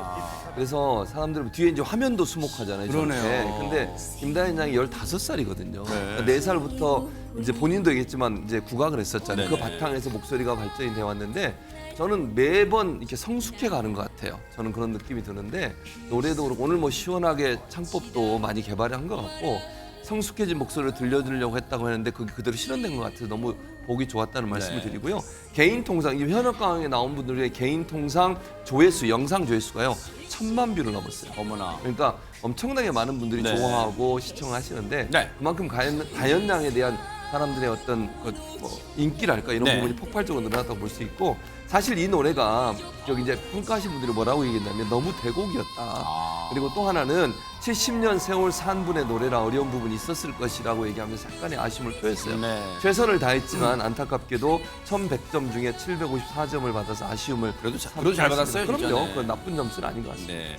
그래서 사람들 뒤에 이제 화면도 수목화잖아요. 그러네요. 저렇게. 근데 김다현 양이 15살이거든요. 그러니까 4살부터 이제 본인도 얘기했지만 이제 국악을 했었잖아요. 그 바탕에서 목소리가 발전이 되어 왔는데 저는 매번 이렇게 성숙해 가는 것 같아요. 저는 그런 느낌이 드는데 노래도 그렇고 오늘 뭐 시원하게 창법도 많이 개발한 것 같고 성숙해진 목소리를 들려주려고 했다고 했는데 그게 그대로 실현된 것 같아서 너무 보기 좋았다는 말씀을 드리고요. 개인 통상, 이 현역강에 나온 분들의 개인 통상 조회수, 영상 조회수가요 1000만 뷰를 넘었어요. 어머나. 그러니까 엄청나게 많은 분들이 네. 좋아하고 시청하시는데 네. 그만큼 다현 양에 대한 사람들의 어떤 뭐 인기랄까 이런 네. 부분이 폭발적으로 늘어났다고 볼 수 있고 사실 이 노래가 저기 이제 평가하신 분들이 뭐라고 얘기했냐면 너무 대곡이었다. 그리고 또 하나는 70년 세월 산 분의 노래라 어려운 부분이 있었을 것이라고 얘기하면서 약간의 아쉬움을 표했어요. 네. 최선을 다했지만 안타깝게도 1100점 중에 754점을 받아서 아쉬움을 그래도 잘 받았어요, 그럼요. 진짜. 네. 그건 나쁜 점수는 아닌 것 같습니다. 네.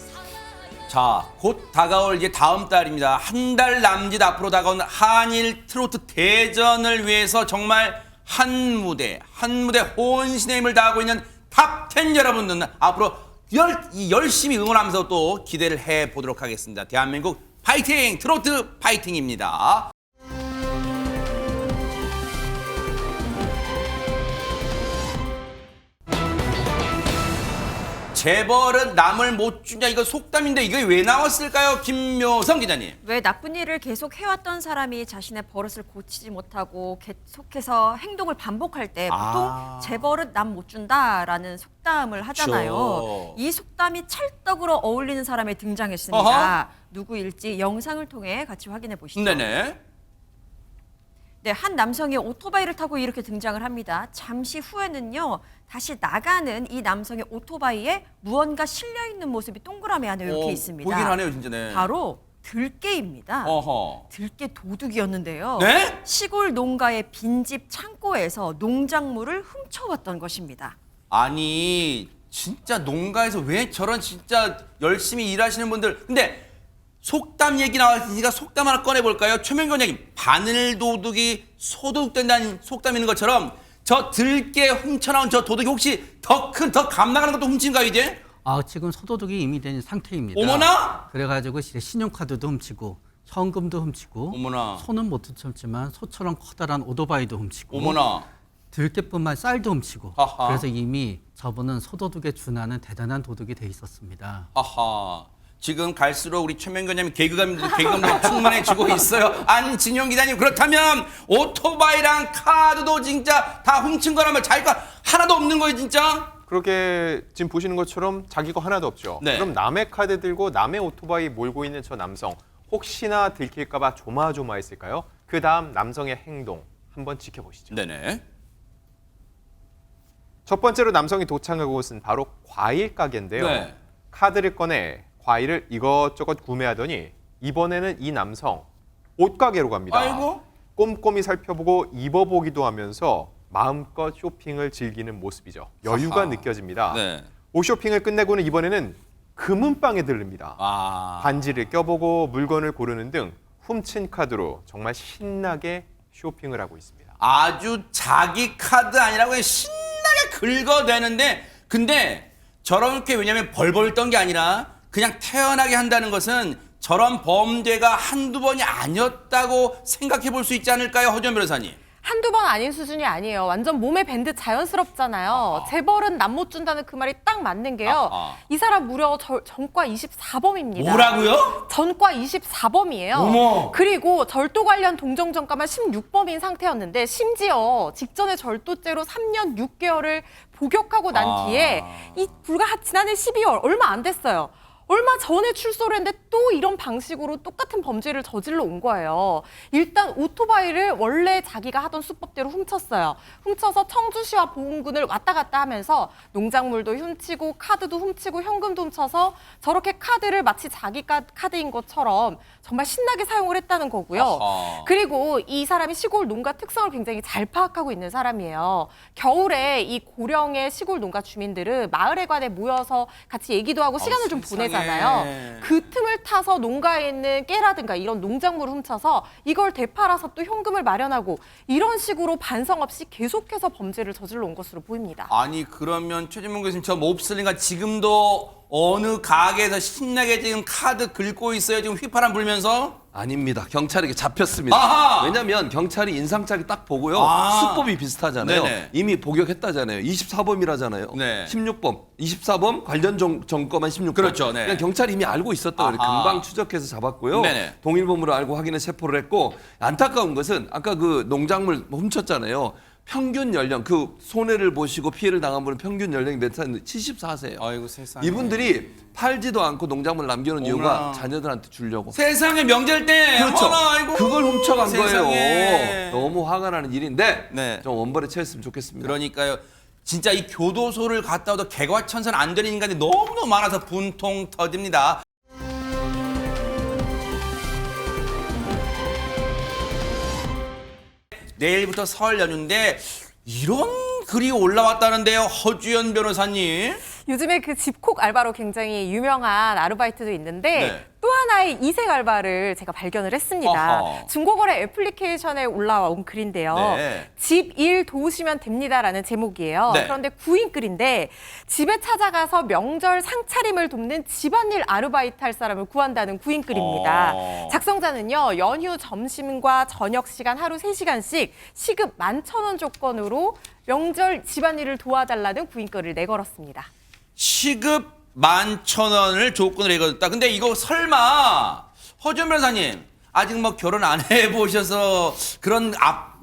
자, 곧 다가올 이제 다음 달입니다. 한 달 남짓 앞으로 다가온 한일 트로트 대전을 위해서 정말 한 무대 혼신의 힘을 다하고 있는 탑10 여러분들은 앞으로 열심히 응원하면서 또 기대를 해보도록 하겠습니다. 대한민국 파이팅! 트로트 파이팅입니다. 재벌은 남을 못 주냐 이거 속담인데 이게 왜 나왔을까요? 김묘성 기자님. 왜 나쁜 일을 계속 해왔던 사람이 자신의 버릇을 고치지 못하고 계속해서 행동을 반복할 때 보통 재벌은 남 못 준다라는 속담을 하잖아요. 그렇죠. 이 속담이 찰떡으로 어울리는 사람이 등장했습니다. 어허. 누구일지 영상을 통해 같이 확인해 보시죠. 네네. 네, 한 남성이 오토바이를 타고 이렇게 등장을 합니다. 잠시 후에는요, 다시 나가는 이 남성의 오토바이에 무언가 실려 있는 모습이 동그라미 안에 이렇게 있습니다. 보긴 하네요, 진짜. 네. 바로 들깨입니다. 어허. 들깨 도둑이었는데요. 네? 시골 농가의 빈집 창고에서 농작물을 훔쳐왔던 것입니다. 아니 진짜 농가에서 왜 저런 진짜 열심히 일하시는 분들 근데 속담 얘기 나왔으니까 속담 하나 꺼내볼까요? 최명견님 바늘 도둑이 소도둑 된다는 속담 있는 것처럼 저 들깨 훔쳐나온 저 도둑이 혹시 더 감 나가는 것도 훔친가요 이제? 지금 소도둑이 이미 된 상태입니다. 어머나? 그래가지고 이제 신용카드도 훔치고 현금도 훔치고 어머나. 소는 못 훔쳤지만 소처럼 커다란 오토바이도 훔치고 어머나. 들깨뿐만 쌀도 훔치고 아하. 그래서 이미 저분은 소도둑에 준하는 대단한 도둑이 돼 있었습니다. 하하. 지금 갈수록 우리 최명견님 개그감도 충만해지고 있어요. 안진영 기자님 그렇다면 오토바이랑 카드도 진짜 다 훔친 거라면 자기가 하나도 없는 거예요 진짜? 그렇게 지금 보시는 것처럼 자기 거 하나도 없죠. 네. 그럼 남의 카드 들고 남의 오토바이 몰고 있는 저 남성 혹시나 들킬까 봐 조마조마했을까요? 그 다음 남성의 행동 한번 지켜보시죠. 네네. 첫 번째로 남성이 도착한 곳은 바로 과일 가게인데요. 네. 카드를 꺼내 과일을 이것저것 구매하더니 이번에는 이 남성 옷가게로 갑니다. 아이고. 꼼꼼히 살펴보고 입어보기도 하면서 마음껏 쇼핑을 즐기는 모습이죠. 여유가 하하. 느껴집니다. 네. 옷 쇼핑을 끝내고는 이번에는 금은방에 들릅니다. 반지를 껴보고 물건을 고르는 등 훔친 카드로 정말 신나게 쇼핑을 하고 있습니다. 아주 자기 카드 아니라고 그냥 신나게 긁어대는데 근데 저렇게 왜냐면 벌벌 떤 게 아니라 그냥 태연하게 한다는 것은 저런 범죄가 한두 번이 아니었다고 생각해 볼 수 있지 않을까요, 허지연 변호사님? 한두 번 아닌 수준이 아니에요. 완전 몸에 밴드 자연스럽잖아요. 재벌은 남 못 준다는 그 말이 딱 맞는 게요. 이 사람 무려 전과 24범입니다. 뭐라고요? 전과 24범이에요. 어머. 그리고 절도 관련 동정전과만 16범인 상태였는데 심지어 직전에 절도죄로 3년 6개월을 복역하고 난 뒤에 이 불과 지난해 12월 얼마 안 됐어요. 얼마 전에 출소를 했는데 또 이런 방식으로 똑같은 범죄를 저질러 온 거예요. 일단 오토바이를 원래 자기가 하던 수법대로 훔쳤어요. 훔쳐서 청주시와 보은군을 왔다 갔다 하면서 농작물도 훔치고 카드도 훔치고 현금도 훔쳐서 저렇게 카드를 마치 자기 카드인 것처럼 정말 신나게 사용을 했다는 거고요. 아하. 그리고 이 사람이 시골 농가 특성을 굉장히 잘 파악하고 있는 사람이에요. 겨울에 이 고령의 시골 농가 주민들은 마을에 관에 모여서 같이 얘기도 하고 시간을 좀 보내잖아요. 그 틈을 타서 농가에 있는 깨라든가 이런 농작물을 훔쳐서 이걸 되팔아서 또 현금을 마련하고 이런 식으로 반성 없이 계속해서 범죄를 저질러 온 것으로 보입니다. 아니 그러면 최진문 교수님 저 몹쓸리가 지금도 어느 가게에서 신나게 지금 카드 긁고 있어요 지금 휘파람 불면서? 아닙니다. 경찰에게 잡혔습니다. 아하! 왜냐하면 경찰이 인상착의 딱 보고요. 아. 수법이 비슷하잖아요. 네네. 이미 복역했다잖아요. 24범이라잖아요. 네. 16범, 24범 관련 정거만 16범. 그렇죠, 네. 그냥 경찰이 이미 알고 있었다고 그래요. 아하. 금방 추적해서 잡았고요. 네네. 동일범으로 알고 확인해 체포를 했고 안타까운 것은 아까 그 농작물 훔쳤잖아요. 평균 연령 그 손해를 보시고 피해를 당한 분은 평균 연령이 몇 살인데 74세예요. 아이고 세상에. 이분들이 팔지도 않고 농작물 남겨놓은 이유가 자녀들한테 주려고. 세상에 명절 때 그렇죠. 어머나, 아이고. 그걸 훔쳐간 세상에. 거예요. 너무 화가 나는 일인데 네. 좀 원벌에 처했으면 좋겠습니다. 그러니까요. 진짜 이 교도소를 갔다 와도 개과천선 안 되는 인간이 너무너무 많아서 분통 터집니다. 내일부터 설 연휴인데 이런 글이 올라왔다는데요. 허주연 변호사님. 요즘에 그 집콕 알바로 굉장히 유명한 아르바이트도 있는데 네. 또 하나의 이색 알바를 제가 발견을 했습니다. 어허. 중고거래 애플리케이션에 올라온 글인데요. 네. 집 일 도우시면 됩니다라는 제목이에요. 네. 그런데 구인글인데 집에 찾아가서 명절 상차림을 돕는 집안일 아르바이트 할 사람을 구한다는 구인글입니다. 작성자는요. 연휴 점심과 저녁 시간 하루 3시간씩 시급 11,000원 조건으로 명절 집안일을 도와달라는 구인글을 내걸었습니다. 시급 11,000원을 조건으로 해줬다. 근데 이거 설마 허준 변호사님 아직 뭐 결혼 안 해보셔서 그런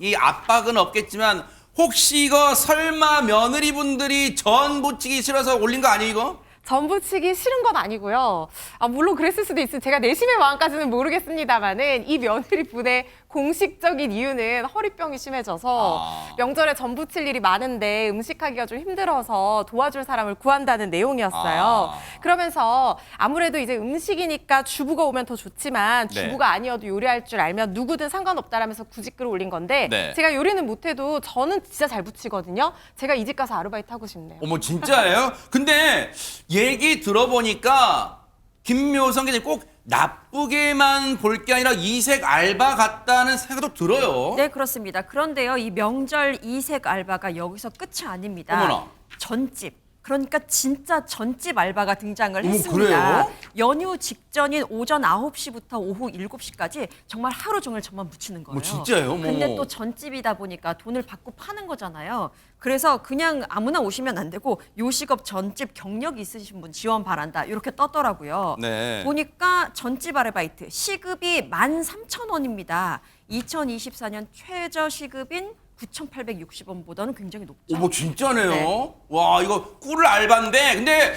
이 압박은 없겠지만 혹시 이거 설마 며느리분들이 전 부치기 싫어서 올린 거 아니에요 이거? 전부치기 싫은 건 아니고요. 물론 그랬을 수도 있어요. 제가 내심의 마음까지는 모르겠습니다만은 이 며느리 분의 공식적인 이유는 허리병이 심해져서 명절에 전부칠 일이 많은데 음식하기가 좀 힘들어서 도와줄 사람을 구한다는 내용이었어요. 그러면서 아무래도 이제 음식이니까 주부가 오면 더 좋지만 주부가 아니어도 요리할 줄 알면 누구든 상관없다라면서 굳이 끌어올린 건데 제가 요리는 못해도 저는 진짜 잘 부치거든요. 제가 이 집 가서 아르바이트 하고 싶네요. 어머 진짜예요? 근데 얘기 들어보니까 김묘성 기자님 꼭 나쁘게만 볼 게 아니라 이색 알바 같다는 생각도 들어요. 네, 그렇습니다. 그런데요, 이 명절 이색 알바가 여기서 끝이 아닙니다. 어머나. 전집. 그러니까 진짜 전집 알바가 등장을 어머, 했습니다. 그래요? 연휴 직전인 오전 9시부터 오후 7시까지 정말 하루 종일 저만 묻히는 거예요. 진짜예요? 어머. 근데 또 전집이다 보니까 돈을 받고 파는 거잖아요. 그래서 그냥 아무나 오시면 안 되고 요식업 전집 경력 있으신 분 지원 바란다 이렇게 떴더라고요. 네. 보니까 전집 아르바이트 시급이 13,000원입니다. 2024년 최저 시급인 9,860원보다는 굉장히 높죠. 어머 진짜네요. 네. 와 이거 꿀 알바인데 근데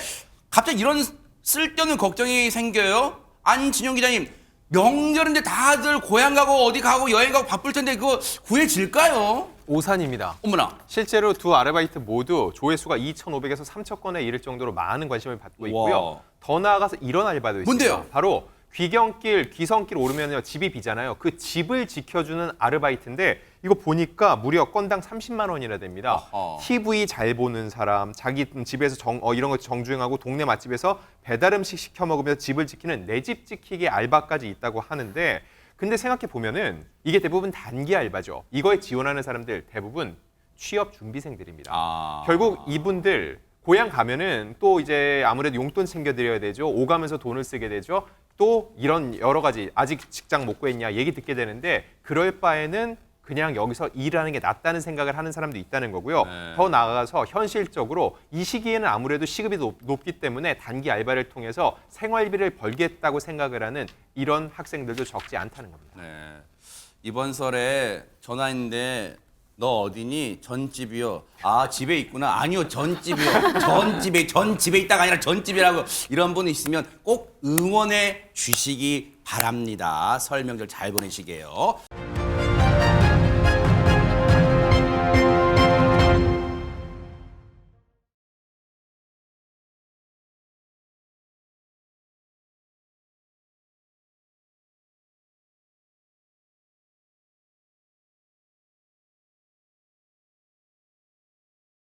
갑자기 이런 쓸데없는 걱정이 생겨요. 안진영 기자님 명절인데 다들 고향 가고 어디 가고 여행 가고 바쁠 텐데 그거 구해질까요? 오산입니다. 어머나. 실제로 두 아르바이트 모두 조회수가 2,500에서 3,000건에 이를 정도로 많은 관심을 받고 있고요. 와. 더 나아가서 이런 알바도 있어요. 뭔데요? 바로 귀성길 오르면요 집이 비잖아요. 그 집을 지켜주는 아르바이트인데 이거 보니까 무려 건당 30만 원이나 됩니다. 아하. TV 잘 보는 사람, 자기 집에서 이런 거 정주행하고 동네 맛집에서 배달 음식 시켜 먹으면서 집을 지키는 내 집 지키기 알바까지 있다고 하는데 근데 생각해 보면은 이게 대부분 단기 알바죠. 이거에 지원하는 사람들 대부분 취업 준비생들입니다. 결국 이분들 고향 가면은 또 이제 아무래도 용돈 챙겨드려야 되죠. 오가면서 돈을 쓰게 되죠. 또 이런 여러 가지 아직 직장 못 구했냐 얘기 듣게 되는데 그럴 바에는 그냥 여기서 일하는 게 낫다는 생각을 하는 사람도 있다는 거고요. 더 나아가서 현실적으로 이 시기에는 아무래도 시급이 높기 때문에 단기 알바를 통해서 생활비를 벌겠다고 생각을 하는 이런 학생들도 적지 않다는 겁니다. 네. 이번 설에 전화했는데 너 어디니? 전집이요. 아 집에 있구나. 아니요 전집이요. 전집에 있다가 아니라 전집이라고 이런 분이 있으면 꼭 응원해 주시기 바랍니다. 설 명절 잘 보내시게요.